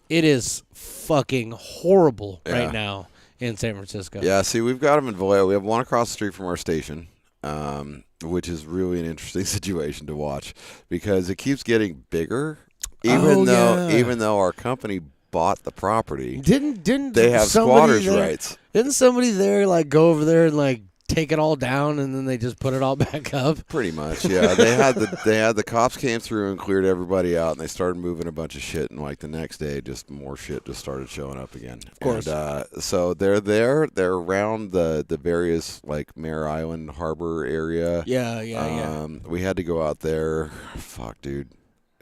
is fucking horrible Yeah. right now in San Francisco. Yeah, see, we've got them in Vallejo. We have one across the street from our station, which is really an interesting situation to watch because it keeps getting bigger, even though our company bought the property. Didn't They have somebody squatters' there- rights. Didn't somebody there go over there and take it all down and then they just put it all back up? Pretty much, yeah. They had the cops came through and cleared everybody out, and they started moving a bunch of shit. And the next day, just more shit just started showing up again. Of course. And, so they're there. They're around the various Mare Island Harbor area. Yeah. We had to go out there. Fuck, dude.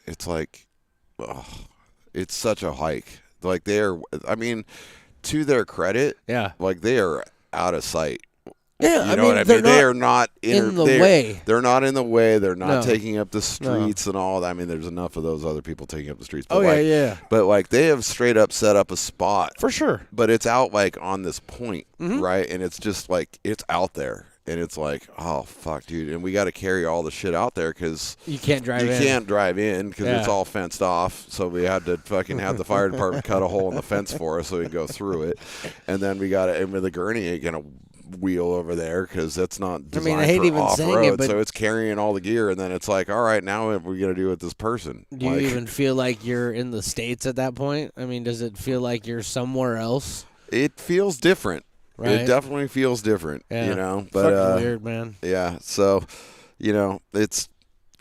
It's it's such a hike. To their credit, Yeah. they are out of sight. Yeah, You know what I they're mean? They not are not in the way. They're not in the way. They're not No. taking up the streets and all. I mean, there's enough of those other people taking up the streets. But Oh, yeah. But they have straight up set up a spot, For sure. but it's out on this point, Mm-hmm. right? And it's just it's out there, and it's oh fuck, dude. And we got to carry all the shit out there because You can't drive you in. can't drive in because it's Yeah. all fenced off. So we had to fucking have the fire department cut a hole in the fence for us so we can go through it. And then we got and with the gurney ain't gonna wheel over there because that's not designed I hate for even off saying road. it, but so it's carrying all the gear, and then it's all right, now what are we gonna do with this person? Do you even feel like you're in the States at that point? I mean, does it feel like you're somewhere else? It feels different. Right. It definitely feels different. Yeah. But Fucking weird, man. yeah. So, it's.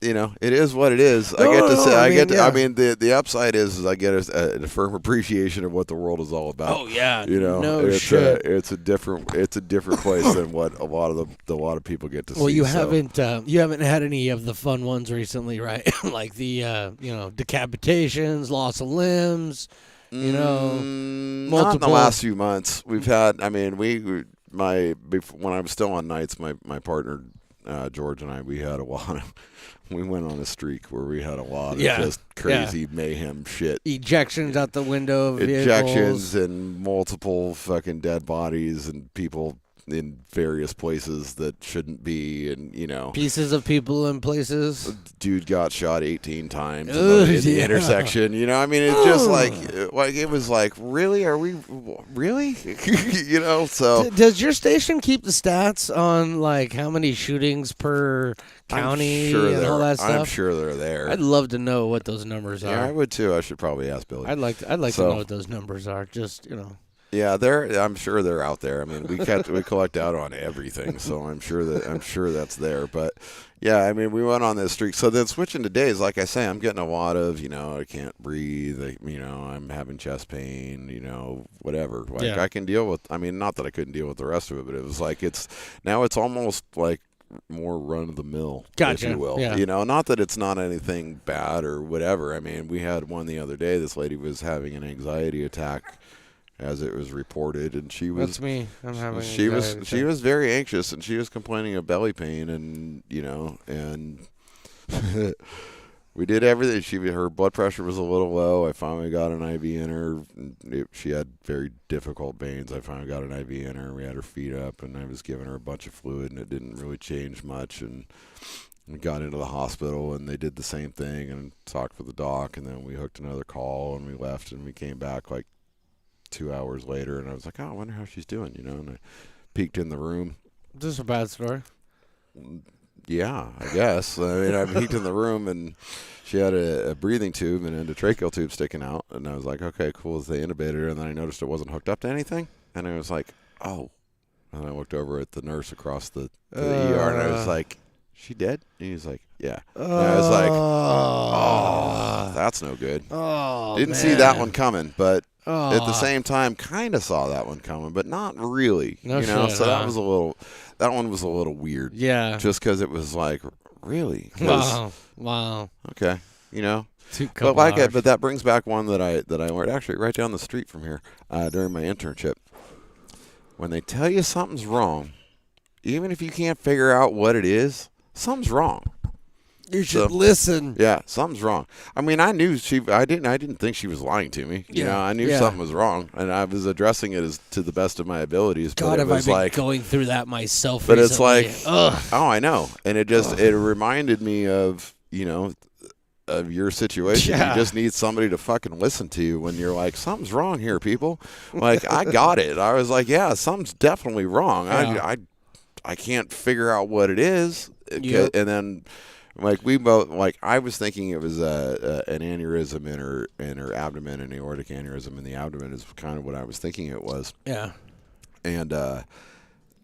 It is what it is. No, I mean, the upside is I get a firm appreciation of what the world is all about. Oh yeah. No it's shit. it's a different place than what a lot of people get to see. Well, you so. haven't had any of the fun ones recently, right? Like the decapitations, loss of limbs. Not in the multiple- last few months. We've had. I mean, when I was still on nights, my partner George and I, we had a lot of. We went on a streak where we had a lot of just crazy mayhem shit. Ejections out the window of Ejections vehicles. and multiple fucking dead bodies and people in various places that shouldn't be, and Pieces of people in places. dude got shot 18 times in Ugh, the yeah. intersection. It's just like it was like, really? Are we really? So Does your station keep the stats on like how many shootings per county and all that stuff? I'm sure they're there. I'd love to know what those numbers are. Yeah, I would too. I should probably ask Billy. I'd like to So- know what those numbers are. Just Yeah, I'm sure they're out there. I mean, we collect out on everything, so I'm sure that's there. But yeah, I mean, we went on this streak. So then switching to days, like I say, I'm getting a lot of I can't breathe. I'm having chest pain. Whatever. Like Yeah. I can deal with. I mean, not that I couldn't deal with the rest of it, but it was like it's almost like more run of the mill, Gotcha. if you will. Yeah. Not that it's not anything bad or whatever. I mean, we had one the other day. This lady was having an anxiety attack, as it was reported, and she was that's me. I'm having. she was anxiety she attack. was very anxious, and she was complaining of belly pain, and and we did everything. Her blood pressure was a little low. I finally got an IV in her. She had very difficult veins. I finally got an IV in her. We had her feet up, and I was giving her a bunch of fluid, and it didn't really change much. And we got into the hospital, and they did the same thing and talked with the doc, and then we hooked another call, and we left, and we came back like 2 hours later, and I was like, oh, I wonder how she's doing, and I peeked in the room. This is a bad story. Yeah, I guess. I mean, I peeked in the room, and she had a breathing tube and an endotracheal tube sticking out, and I was like, okay, cool. They intubated her, and then I noticed it wasn't hooked up to anything, and I was like, oh. And I looked over at the nurse across the ER, and I was like, she dead? And he was like, yeah. And I was like, oh, that's no good. Oh, Didn't see that one coming, but at the same time, kind of saw that one coming, but not really. No shit, So huh? that one was a little weird. Yeah. Just because it was like, really? 'Cause- Wow. Okay. But But that brings back one that I learned actually right down the street from here during my internship. When they tell you something's wrong, even if you can't figure out what it is, something's wrong. you should listen. Yeah, something's wrong. I mean, I knew I didn't think she was lying to me. I knew something was wrong, and I was addressing it as to the best of my abilities. God, but it have I was been like, going through that myself but it's recently. like, Ugh. oh, I know, and it just it reminded me of of your situation. Yeah. You just need somebody to fucking listen to you when you're like, something's wrong here, people. Like, I got it. I was like, yeah, something's definitely wrong. Yeah. I can't figure out what it is. Yep. And then, like, we both, like, I was thinking it was an aneurysm in her abdomen, an aortic aneurysm in the abdomen is kind of what I was thinking it was. Yeah. And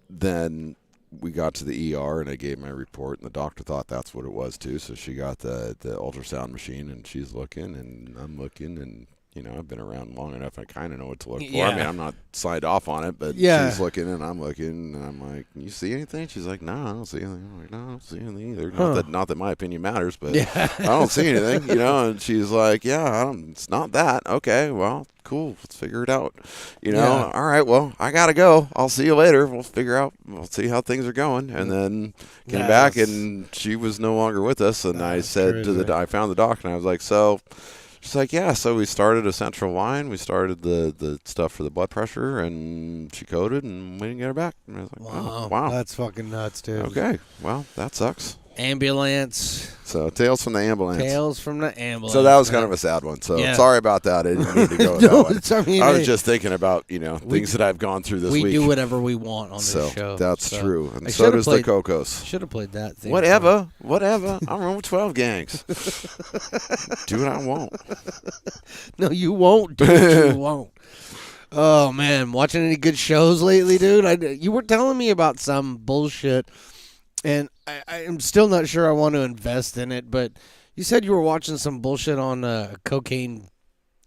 then we got to the ER, and I gave my report, and the doctor thought that's what it was too. So she got the ultrasound machine, and she's looking, and I'm looking, and I've been around long enough. I kind of know what to look for. Yeah. I mean, I'm not signed off on it, but Yeah. she's looking, and I'm looking, and I'm like, "You see anything?" She's like, "No, I don't see anything." I'm like, "No, I don't see anything either." Huh. Not that my opinion matters, but Yeah. I don't see anything, And she's like, "Yeah, it's not that." Okay, well, cool. Let's figure it out. Yeah. All right. Well, I gotta go. I'll see you later. We'll see how things are going. And then came back, and she was no longer with us. And I said crazy. I found the doc, and I was like, so. She's like, yeah. So we started a central line. We started the stuff for the blood pressure, and she coded, and we didn't get her back. And I was like, oh, wow. That's fucking nuts, dude. Okay. Well, that sucks. Ambulance. So Tales from the Ambulance. Tales from the ambulance. So that was kind of a sad one. So Yeah. sorry about that. I didn't mean to go with No, that one. it's- I mean, I was hey, just thinking about, things that I've gone through this we week. do whatever we want on this So show. that's so. true. And I so should've does played- the Cocos. Should have played that thing. Whatever. I'm running with 12 gangs. Do what I want. No, you won't, dude. You won't. Oh, man. Watching any good shows lately, dude? You were telling me about some bullshit, and I'm still not sure I want to invest in it, but you said you were watching some bullshit on Cocaine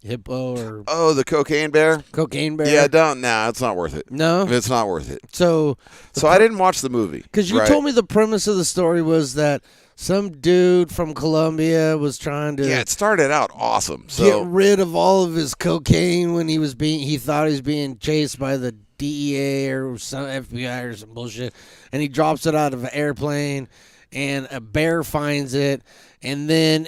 Hippo or Oh, the Cocaine Bear? Cocaine Bear? Yeah, don't. Nah, it's not worth it. No? It's not worth it. So I didn't watch the movie. because you right? told me the premise of the story was that some dude from Colombia was trying to Yeah, it started out awesome. get So rid of all of his cocaine when he thought he was being chased by the DEA or some FBI or some bullshit, and he drops it out of an airplane, and a bear finds it, and then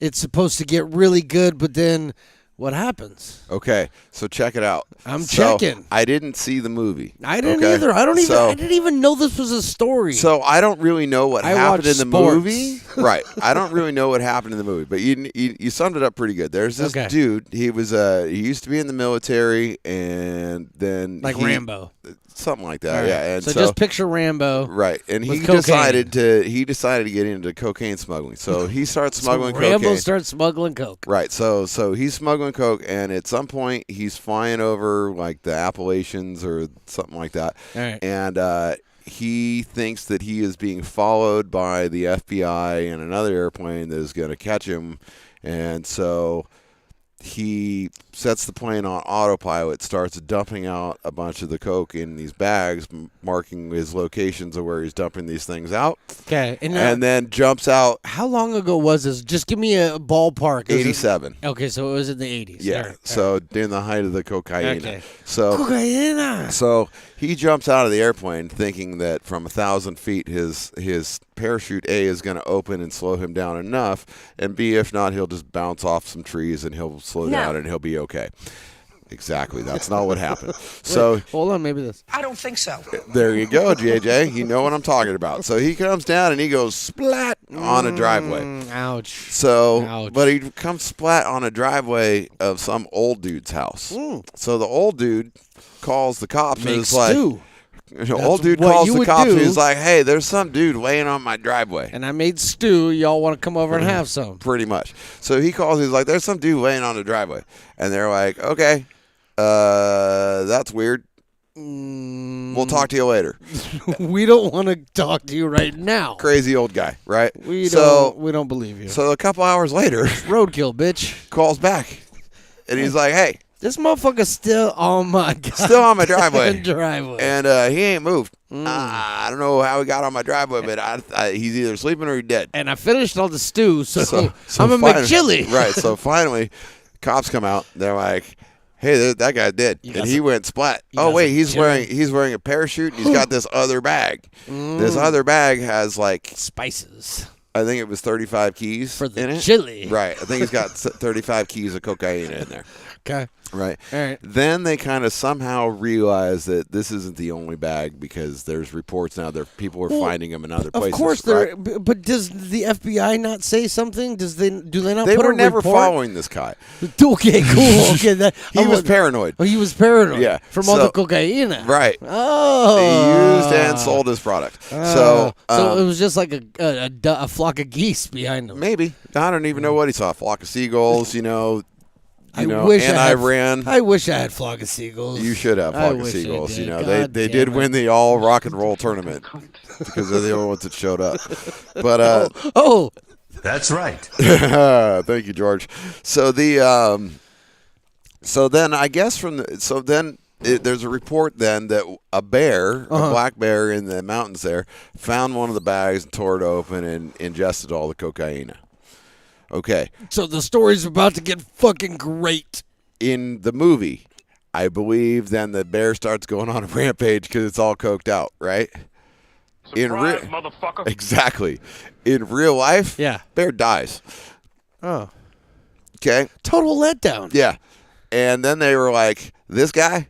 it's supposed to get really good, but then What happens? Okay, so check it out. I'm So, checking. I didn't see the movie. I didn't okay? either. I So- didn't even know this was a story. So I don't really know what I happened watch in the sports. movie. Right. I don't really know what happened in the movie, but you summed it up pretty good. There's this Okay. dude. He used to be in the military, and then like Rambo. something like that. All right. Yeah. And so just picture Rambo. right, and he with cocaine. decided to get into cocaine smuggling. So he starts smuggling so Rambo cocaine. starts smuggling coke. Right, so he's smuggling coke, and at some point he's flying over like the Appalachians or something like that, All right. and he thinks that he is being followed by the FBI and another airplane that is going to catch him, and so he sets the plane on autopilot, starts dumping out a bunch of the coke in these bags, marking his locations of where he's dumping these things out, Okay. and then jumps out. how long ago was this? Just give me a ballpark. Is it- 87. Okay, so it was in the 80s. Yeah. All right, So during the height of the cocaine. Okay. So Cocaine. so he jumps out of the airplane thinking that from 1,000 feet his parachute A is going to open and slow him down enough, and B, if not, he'll just bounce off some trees and he'll slow down and he'll be okay. Exactly. That's not what happened. So Hold on, maybe this. I don't think so. there you go, JJ. You know what I'm talking about. So he comes down and he goes splat on a driveway. Ouch. So, Ouch. but he comes splat on a driveway of some old dude's house. So the old dude calls the cops and Makes is like, stew. the old dude what calls you the would cops do. and he's like, hey, there's some dude laying on my driveway. And I made stew. Y'all want to come over and have some? Pretty much. So he calls, he's like, there's some dude laying on the driveway. And they're like, okay, that's weird. We'll talk to you later. We don't want to talk to you right now. Crazy old guy, right? We so, don't believe you. so a couple hours later, Roadkill, bitch. calls back. And he's like, hey, This motherfucker's still on my still on my driveway. driveway. And he ain't moved. I don't know how he got on my driveway, but he's either sleeping or he's dead. And I finished all the stew, so, So I'm a finally- McChilli. Right. So finally, cops come out. They're like, "Hey, that guy dead," You and got he some- went splat. you Oh got wait, some he's wearing a parachute. And he's got this other bag. This other bag has like, Spices I think it was 35 keys for the in it. chili. Right. I think he's got 35 keys of cocaine in there. Okay. Right. All right. Then they kind of somehow realize that this isn't the only bag because there's reports now that people are Well, finding them in other Of places. course, right? but does the FBI not say something? Do they not? They put were a never report? following this guy. Okay, cool. Okay, that He was paranoid. Oh, he was paranoid. Yeah, from all the so- cocaine. Right. Oh, He used and sold his product. So it was just like a flock of geese behind him. maybe. I don't even know what he saw. A flock of seagulls, I wish and I had, ran. I wish I had flock of seagulls. You should have I flock of wish I seagulls. did. They God they damn did it. win the all rock and roll tournament because they're the only ones that showed up. But Oh, That's right. thank you, George. So so then I guess there's a report then that a bear, a black bear in the mountains there, found one of the bags and tore it open and ingested all the cocaine. Okay. so the story's about to get fucking great. In the movie, I believe then the bear starts going on a rampage because it's all coked out, right? Motherfucker. Exactly. In real life, Yeah. bear dies. Oh, Okay? total letdown. Yeah. And then they were like, this guy?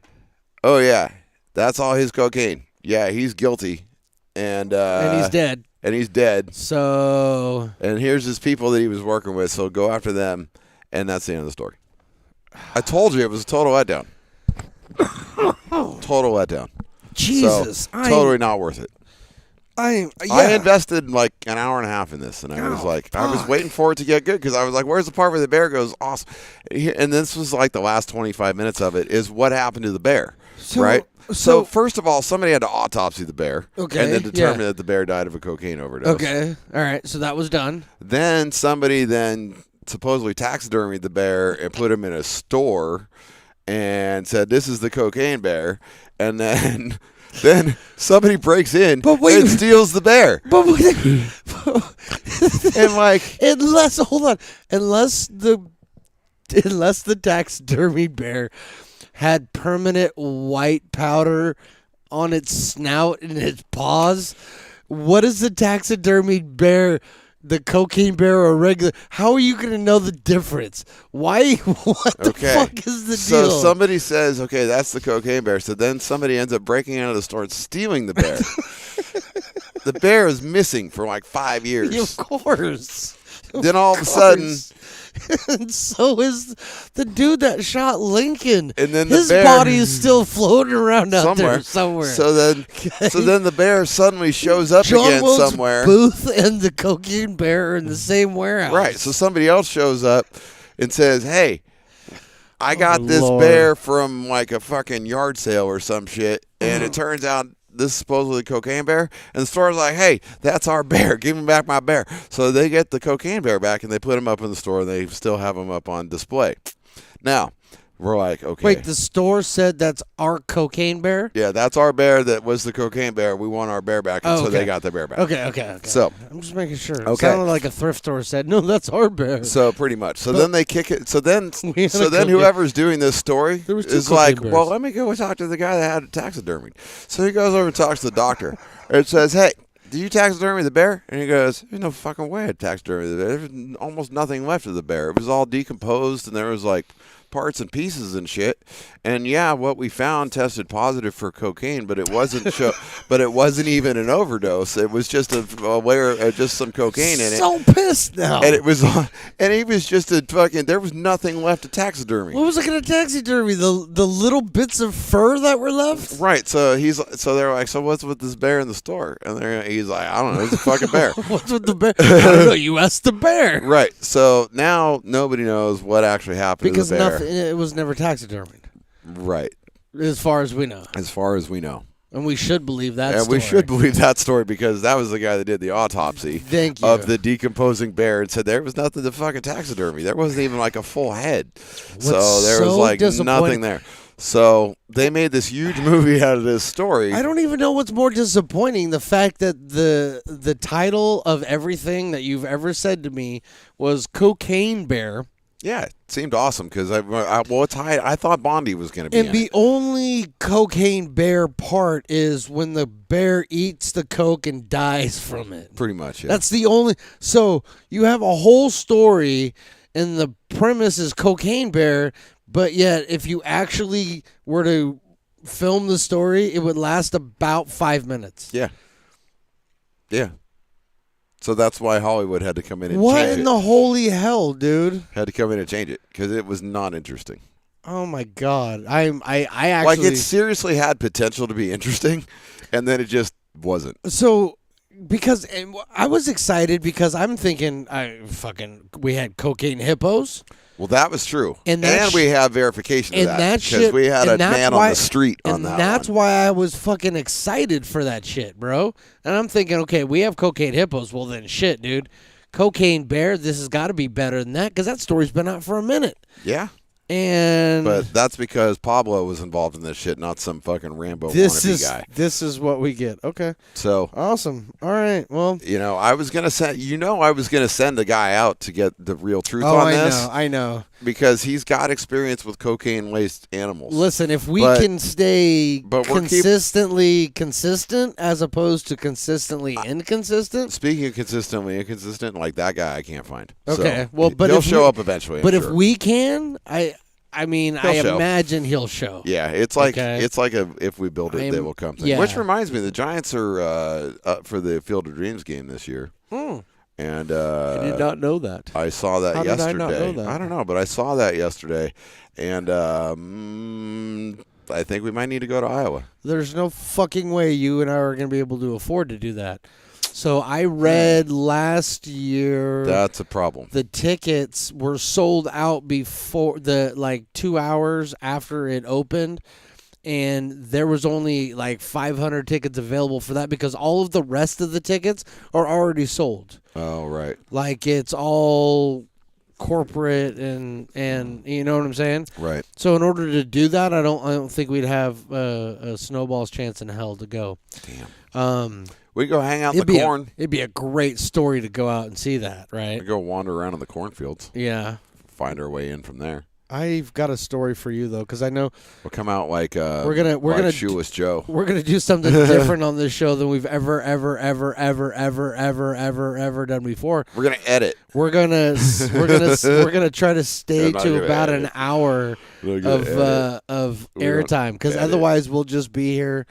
Oh, yeah. That's all his cocaine. Yeah, he's guilty. And And he's dead. And he's dead. So And here's his people that he was working with, so go after them. And that's the end of the story. I told you it was a total letdown. Total letdown. Jesus, So, totally not worth it. I I invested like an hour and a half in this, and I was like, I was fuck. waiting for it to get good because I was like, where's the part where the bear goes awesome? And this was like the last 25 minutes of it is what happened to the bear, right? So first of all, somebody had to autopsy the bear, Okay, and then determine yeah. that the bear died of a cocaine overdose. Okay, all right. So that was done. Then somebody supposedly taxidermied the bear and put him in a store, and said, "This is the cocaine bear," and then. Then somebody breaks in But wait- and steals the bear. But And like, unless the taxidermy bear had permanent white powder on its snout and its paws, what is the taxidermy bear the cocaine bear or a regular? How are you going to know the difference? Why? What the fuck is the so deal? somebody says, okay, that's the cocaine bear. So then somebody ends up breaking into the store and stealing the bear. The bear is missing for like 5 years. Of course. Then all of a sudden, and so is the dude that shot Lincoln. And then the his bear- body is still floating around out somewhere. there somewhere. So then the bear suddenly shows up John again Wilkes somewhere. Booth and the cocaine bear are in the same warehouse. Right. So somebody else shows up and says, "Hey, I got this Lord. bear from like a fucking yard sale or some shit," and it turns out this is supposedly cocaine bear, and the store's like, "Hey, that's our bear. Give me back my bear." So they get the cocaine bear back and they put him up in the store, and they still have him up on display. Now we're like, okay, Wait, the store said that's our cocaine bear? yeah, that's our bear. That was the cocaine bear. We want our bear back, and so they got the bear back. Okay. So I'm just making sure. It Okay. sounded like a thrift store said, no, that's our bear. So pretty much. So then they kick it. So then We had a cocaine- whoever's doing this story There was two is cocaine like, bears. well, let me go talk to the guy that had it taxidermied. So he goes over and talks to the doctor. And it says, hey, did you taxidermy the bear? And he goes, there's no fucking way I taxidermy the bear. There's almost nothing left of the bear. It was all decomposed, and there was like parts and pieces and shit. And yeah, what we found tested positive for cocaine, but it wasn't but it wasn't even an overdose. It was just just some cocaine in it. So pissed now. And it was, and he was just a fucking. There was nothing left to taxidermy. What was I going to taxidermy? The little bits of fur that were left? Right. So they're like, so what's with this bear in the store? And he's like, I don't know. It's a fucking bear. What's with the bear? I don't know. You asked the bear. Right. So now nobody knows what actually happened Because to the bear. nothing. It was never taxidermied, Right. as far as we know. As far as we know. And we should believe that And story. we should believe that story because that was the guy that did the autopsy Thank you. of the decomposing bear and said there was nothing to fucking taxidermy. There wasn't even like a full head. So there was so like disappointing- nothing there. So they made this huge movie out of this story. I don't even know what's more disappointing: the fact that the title of everything that you've ever said to me was Cocaine Bear, Yeah, it seemed awesome because I thought Bondi was going to be and in the it. only Cocaine Bear part is when the bear eats the coke and dies from it. Pretty much, yeah. That's the only. So you have a whole story, and the premise is Cocaine Bear, but yet if you actually were to film the story, it would last about 5 minutes. yeah. Yeah. So that's why Hollywood had to come in and What change in it. the holy hell, dude? Had to come in and change it because it was not interesting. Oh my god. I actually Like it seriously had potential to be interesting, and then it just wasn't. so because and I was excited because I'm thinking we had cocaine hippos. Well, that was true, And that we have verification of And that that because shit we had a and that's man why- on the street on and that that's one. why I was fucking excited for that shit, bro. And I'm thinking, okay, we have cocaine hippos. Well, then shit, dude. Cocaine bear, this has got to be better than that because that story's been out for a minute. Yeah, And but that's because Pablo was involved in this shit, not some fucking Rambo this wannabe is guy. this is what we get. Okay. So Awesome. All right. Well, I was gonna send a guy out to get the real truth oh, on I this know. I know. because he's got experience with cocaine-laced animals. Listen, if we But- can stay but we're consistently consistent as opposed to consistently inconsistent. Speaking of consistently inconsistent, like that guy, I can't find. Okay, So, well, but he'll if show we- up eventually. But I'm if sure. we can, I mean, I He'll show. imagine he'll show. yeah, it's like Okay. if we build it, they will come. Thing. yeah. Which reminds me, the Giants are up for the Field of Dreams game this year, and I did not know that. I saw that How did I yesterday. not know that? I don't know, but I saw that yesterday, and I think we might need to go to Iowa. There's no fucking way you and I are going to be able to afford to do that. So I read last year That's a problem. the tickets were sold out before 2 hours after it opened, and there was only like 500 tickets available for that because all of the rest of the tickets are already sold. Oh, right. Like it's all corporate and you know what I'm saying? Right. So in order to do that, I don't think we'd have a snowball's chance in hell to go. Damn. We go hang out in It'd the be corn. it'd be a great story to go out and see that, right? We go wander around in the cornfields. Yeah. Find our way in from there. I've got a story for you though, because I know We'll come out like we're gonna Shoeless Joe. we're gonna do something different on this show than we've ever done before. We're gonna edit. We're gonna try to stay We're not to gonna about edit. an hour We're gonna of We don't airtime, because edit. otherwise we'll just be here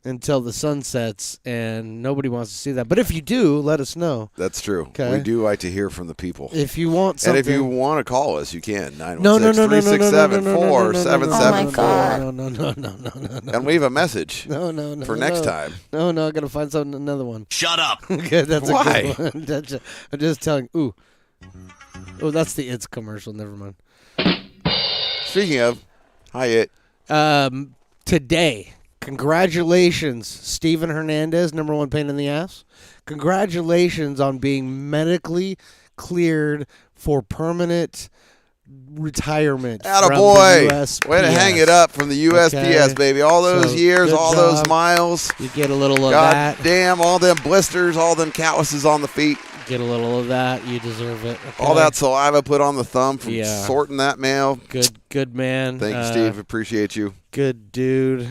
until the sun sets, and nobody wants to see that. But if you do, let us know. That's true. Okay. We do like to hear from the people. If you want something, And if you want to call us, you can. 916-367-4774. No. And leave a message No. for next time. No, I gotta find another one. Shut up. Okay, that's Why? a good one. I'm just telling. Ooh, that's the It's commercial. Never mind. Speaking of, hi it. Today, congratulations, Steven Hernandez, number one pain in the ass. Congratulations on being medically cleared for permanent retirement. from the Attaboy. USPS. Way to hang it up from the USPS, Okay. baby. All those So, years, good all those job. miles. You get a little of God that. damn, all them blisters, all them calluses on the feet. Get a little of that. You deserve it. Okay? All that saliva put on the thumb from Yeah. sorting that mail. Good man. Thank you, Steve. Appreciate you. Good dude.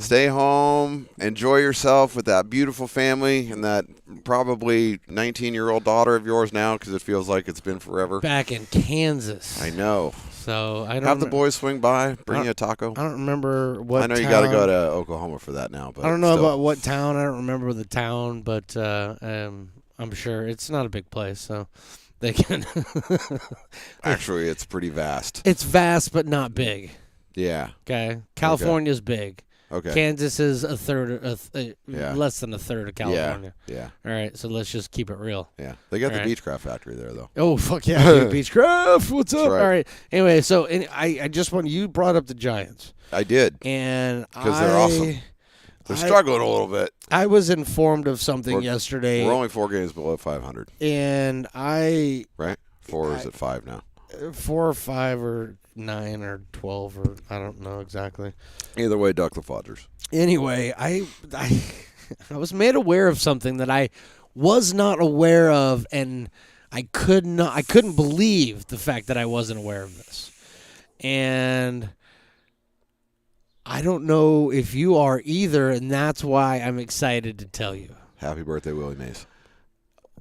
Stay home. Enjoy yourself with that beautiful family and that probably 19-year-old daughter of yours now, because it feels like it's been forever. Back in Kansas. I know. So I don't Have the boys swing by. Bring you a taco. I don't remember what. I know you got got to go to Oklahoma for that now. But I don't know still. about what town. I don't remember the town, but I'm sure it's not a big place, so they can. Actually, it's pretty vast. It's vast, but not big. Yeah. Okay, California's big. Okay. Kansas is a third, Yeah. less than a third of California. Yeah. All right, so let's just keep it real. Yeah. They got All the right. Beechcraft factory there, though. Oh fuck yeah, dude, Beechcraft! What's up? right. All right. Anyway, so I just want you brought up the Giants, I did. and 'Cause they're awesome. They're struggling a little bit. I was informed of something We're- yesterday, We're only 4 games below 500, and I right? 4 or is it 5 now? 4 or 5 or 9 or 12 or I don't know exactly. Either way, duck the Fodgers. Anyway, I was made aware of something that I was not aware of, and I couldn't believe the fact that I wasn't aware of this. And I don't know if you are either, and that's why I'm excited to tell you. Happy birthday, Willie Mays.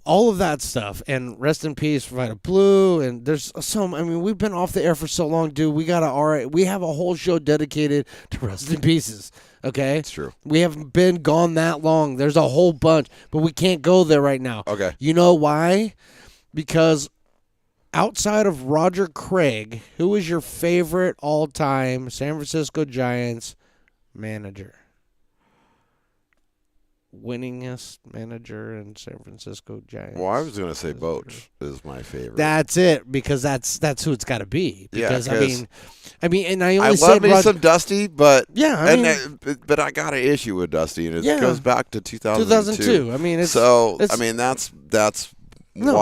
All of that stuff, and rest in peace, Vita Blue, and there's we've been off the air for so long, dude. We have a whole show dedicated to rest in pieces, okay? It's true. We haven't been gone that long. There's a whole bunch, but we can't go there right now. Okay. You know why? Because outside of Roger Craig, who is your favorite all-time San Francisco Giants manager? Winningest manager in San Francisco Giants. Well, I was going to say Boch is my favorite. That's it, because that's who it's got to be. Yeah, Because 'cause I mean, and I I only love said me Roger, some Dusty, but Yeah, I mean- but I got an issue with Dusty, and it Yeah. goes back to 2002. 2002. I mean, that's No.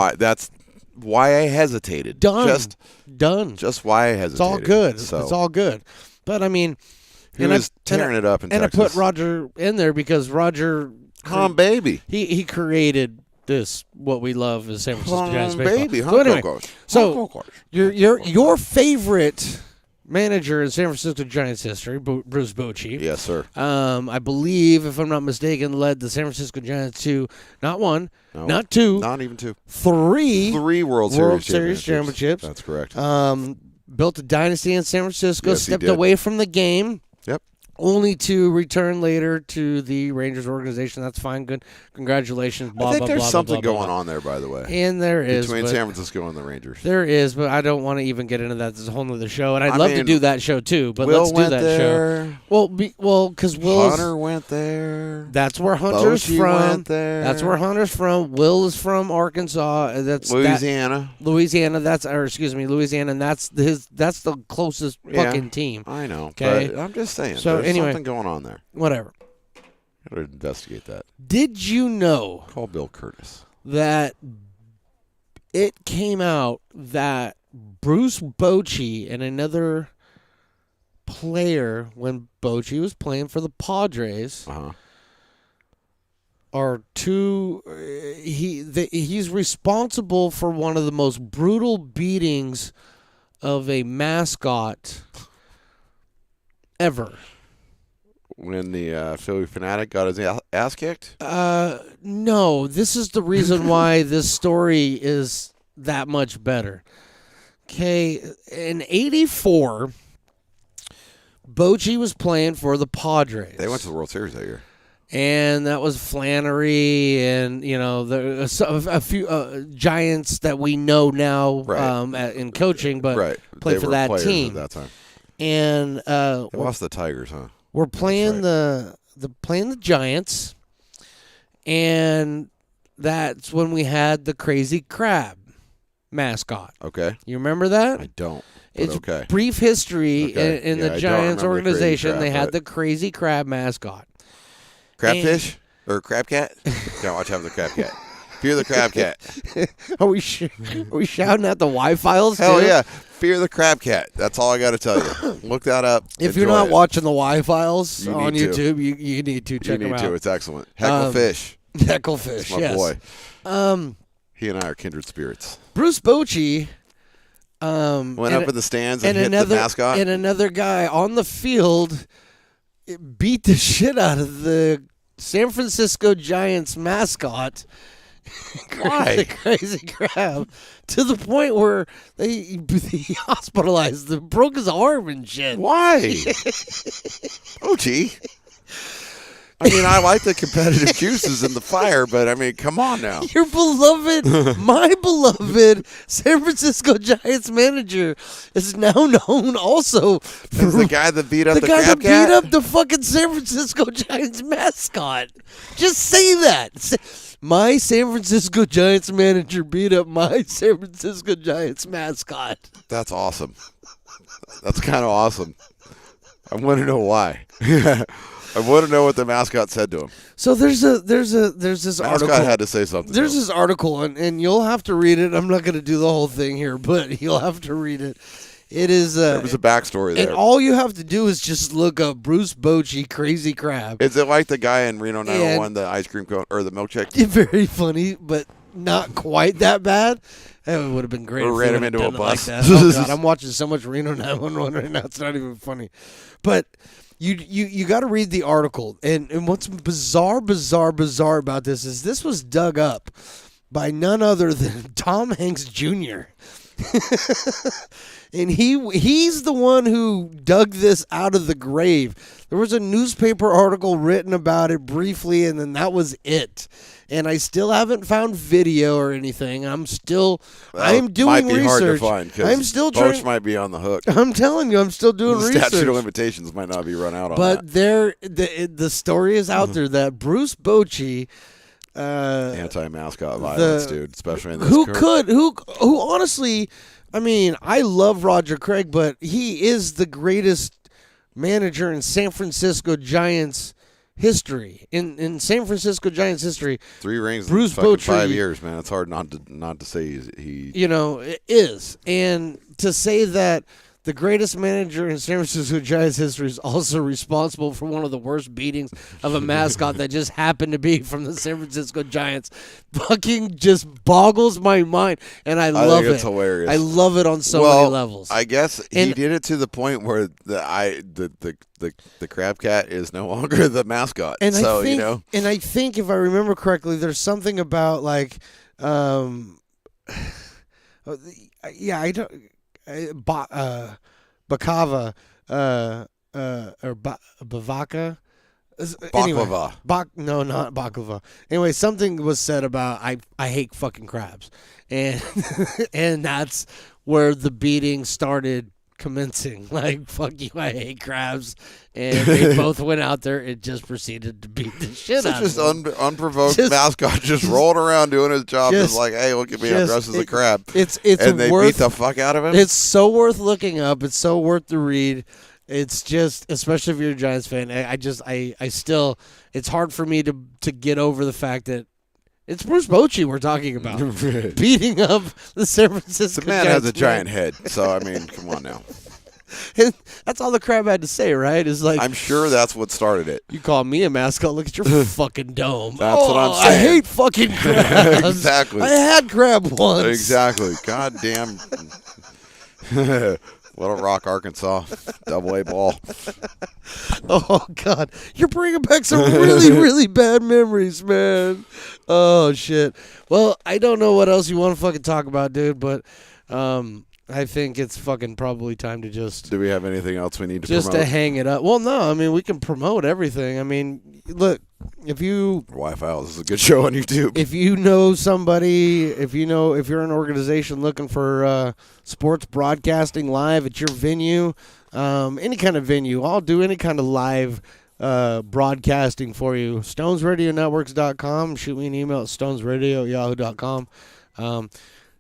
why I hesitated. done, Just why I hesitated. It's all good. So It's all good. But I mean, he was tearing it up in and Texas. I put Roger in there because Roger, baby. he created this what we love as San Francisco Giants baseball. baby. So anyway, your favorite manager in San Francisco Giants history, Bruce Bochy. Yes, sir. I believe, if I'm not mistaken, led the San Francisco Giants to not one, No, not two, Not even 2. three 3 World Series championships. That's correct. Built a dynasty in San Francisco, Yes, he stepped did. away from the game. Yep. Only to return later to the Rangers organization. That's fine. Good. Congratulations. Blah, I think blah, there's blah, something blah, blah, going blah. on there, by the way, And there is. between but San Francisco and the Rangers. there is, but I don't want to even get into that. There's a whole other show, and I'd I love to mean, do that show too. But Will let's do went that there. show. Well, because Will's. Hunter went there. That's where Hunter's Bochy from. went there. That's where Hunter's from. Will is from Arkansas. That's Louisiana. Louisiana. Louisiana, and that's the closest Yeah. fucking team. I know. Okay. But I'm just saying. So there's anyway. something going on there. Whatever. Gotta investigate that. Did you know Call Bill Curtis. that it came out that Bruce Bochy and another player, when Bochy was playing for the Padres, are two. He's responsible for one of the most brutal beatings of a mascot ever. When the Philly Fanatic got his ass kicked? No, this is the reason why this story is that much better. Okay, in '84, Bochy was playing for the Padres. They went to the World Series that year. And that was Flannery and, a few Giants that we know now in coaching, but played They for were that players team. at that time. And They lost the Tigers, huh? we're playing the Giants, and that's when we had the Crazy Crab mascot. Okay. You remember that? I don't. But It's okay. brief history Okay. in Yeah, I the don't Giants remember the Crazy organization. Crab, They had but- the Crazy Crab mascot. Crabfish? Or crab cat? Can't watch having the crab cat. Fear the crab cat. Are we shouting at the Y-Files? Hell too? yeah. Fear the crab cat. That's all I got to tell you. Look that up. If you're Enjoy not it. watching the Y-Files You on need to. YouTube, you need to You check them need out. to. It's excellent. Hecklefish. Hecklefish, My yes. boy. He and I are kindred spirits. Bruce Bochy Went up in the stands and hit another the mascot. and another guy on the field beat the shit out of the San Francisco Giants mascot. Why? The Crazy Crab, to the point where they hospitalized him, broke his arm and shit. Why? Oh, gee. I mean, I like the competitive juices in the fire, but I mean, come on now. Your beloved, my beloved San Francisco Giants manager is now known also for Is the guy that beat up the, the guy crab that cat? beat up the fucking San Francisco Giants mascot. Just say that. My San Francisco Giants manager beat up my San Francisco Giants mascot. That's awesome. That's kind of awesome. I want to know why. I want to know what the mascot said to him. So there's this Mascot article. had to say something. There's to him. this article, and you'll have to read it. I'm not going to do the whole thing here, but you'll have to read it. It is. There was a backstory And there. all you have to do is just look up Bruce Bochy, Crazy Crab. Is it like the guy in Reno 901, And- the ice cream cone or the milkshake? Very funny, but not quite that bad. It would have been great Or if ran they him would've into a done it like bus. that. Oh, God, I'm watching so much Reno 911 right now. It's not even funny. But you got to read the article. And what's bizarre about this was dug up by none other than Tom Hanks Jr. And he's the one who dug this out of the grave. There was a newspaper article written about it briefly, and then that was it. And I still haven't found video or anything. I'm doing Might be research. hard to find I'm still Boch trying. might be on the hook. I'm telling you, I'm still doing The research. statute of limitations might not be run out on But that. the story is out there that Bruce Bochy, Anti-mascot violence, dude, especially in this who honestly, I mean, I love Roger Craig, but he is the greatest manager in San Francisco Giants history. In San Francisco Giants history, 3 rings Bruce in fucking Bochy, 5 years, man. It's hard not to say he. it is. And to say that the greatest manager in San Francisco Giants history is also responsible for one of the worst beatings of a mascot that just happened to be from the San Francisco Giants fucking just boggles my mind. And I love think it. it's hilarious. I love it on so many levels. I guess he And- did it to the point where the crab cat is no longer the mascot. And So I think, you know, and I think if I remember correctly, there's something about like, yeah, I don't. Bakava, or Bavaka. Anyway, baklava. no, not baklava. Anyway, something was said about I hate fucking crabs, and and that's where the beating started commencing. Like, fuck you, I hate crabs, and they both went out there and just proceeded to beat the shit Such out just of them. unprovoked Just- mascot just rolling around doing his job. just- Just like, hey, look at me, I'm dressed as a crab. It's and they worth beat the fuck out of him. It's so worth looking up. It's so worth the read. It's just, especially if you're a Giants fan, I still, it's hard for me to get over the fact that it's Bruce Bochy we're talking about beating up the San Francisco The man Giants. has a giant head, so I mean, come on now. And that's all the crab had to say, right? Is like, I'm sure that's what started it. you call me a mascot, look at your fucking dome. That's what I'm I saying. hate fucking crabs. Exactly. I had crab once. Exactly. God damn. Little Rock, Arkansas, AA ball. Oh God, you're bringing back some really, really bad memories, man. Oh shit. Well, I don't know what else you want to fucking talk about, dude, but I think it's fucking probably time to just Do we have anything else we need to to promote? hang it up. Well, no, I mean we can promote everything. I mean, look, if you Wi-Fi, this is a good show on YouTube. if you know somebody, if you're an organization looking for sports broadcasting live at your venue, any kind of venue, I'll do any kind of live broadcasting for you. StonesRadioNetworks.com. Shoot me an email at StonesRadio@yahoo.com.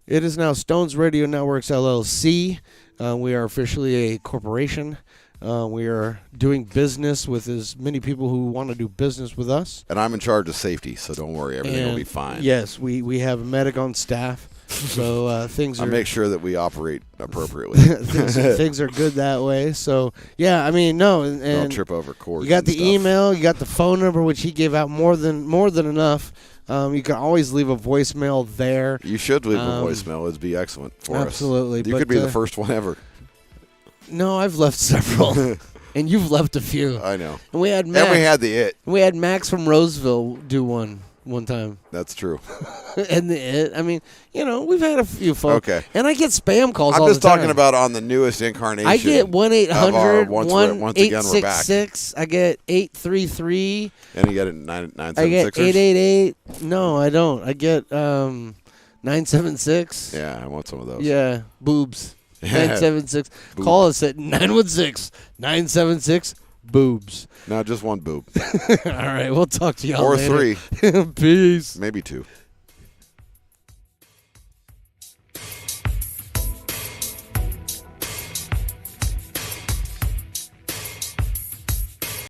It is now Stones Radio Networks LLC. We are officially a corporation. We are doing business with as many people who want to do business with us. And I'm in charge of safety, so don't worry, everything will be And, fine. Yes, we have a medic on staff, so things I are make sure that we operate appropriately. things are good that way. So yeah, I mean no, and Don't trip over cords. you got and the stuff. email, you got the phone number, which he gave out more than enough. You can always leave a voicemail there. You should leave a Um, voicemail. It'd be excellent for us. absolutely, You but, could be the uh, first one ever. No, I've left several, and you've left a few. I know. And we had Max. And we had the It. we had Max from Roseville do one time. That's true. And the It. I mean, we've had a few folks. Okay. And I get spam calls I'm all just the time. talking about on the newest incarnation. I get 1-800 once again, we're back. 1-866. I get 833. And you got it 976ers? I get 888. No, I don't. I get 976. Yeah, I want some of those. Yeah, boobs. 976. Call us at 916-976 boobs. No, just one boob. All right, we'll talk to y'all Or later. 3. Peace. Maybe 2.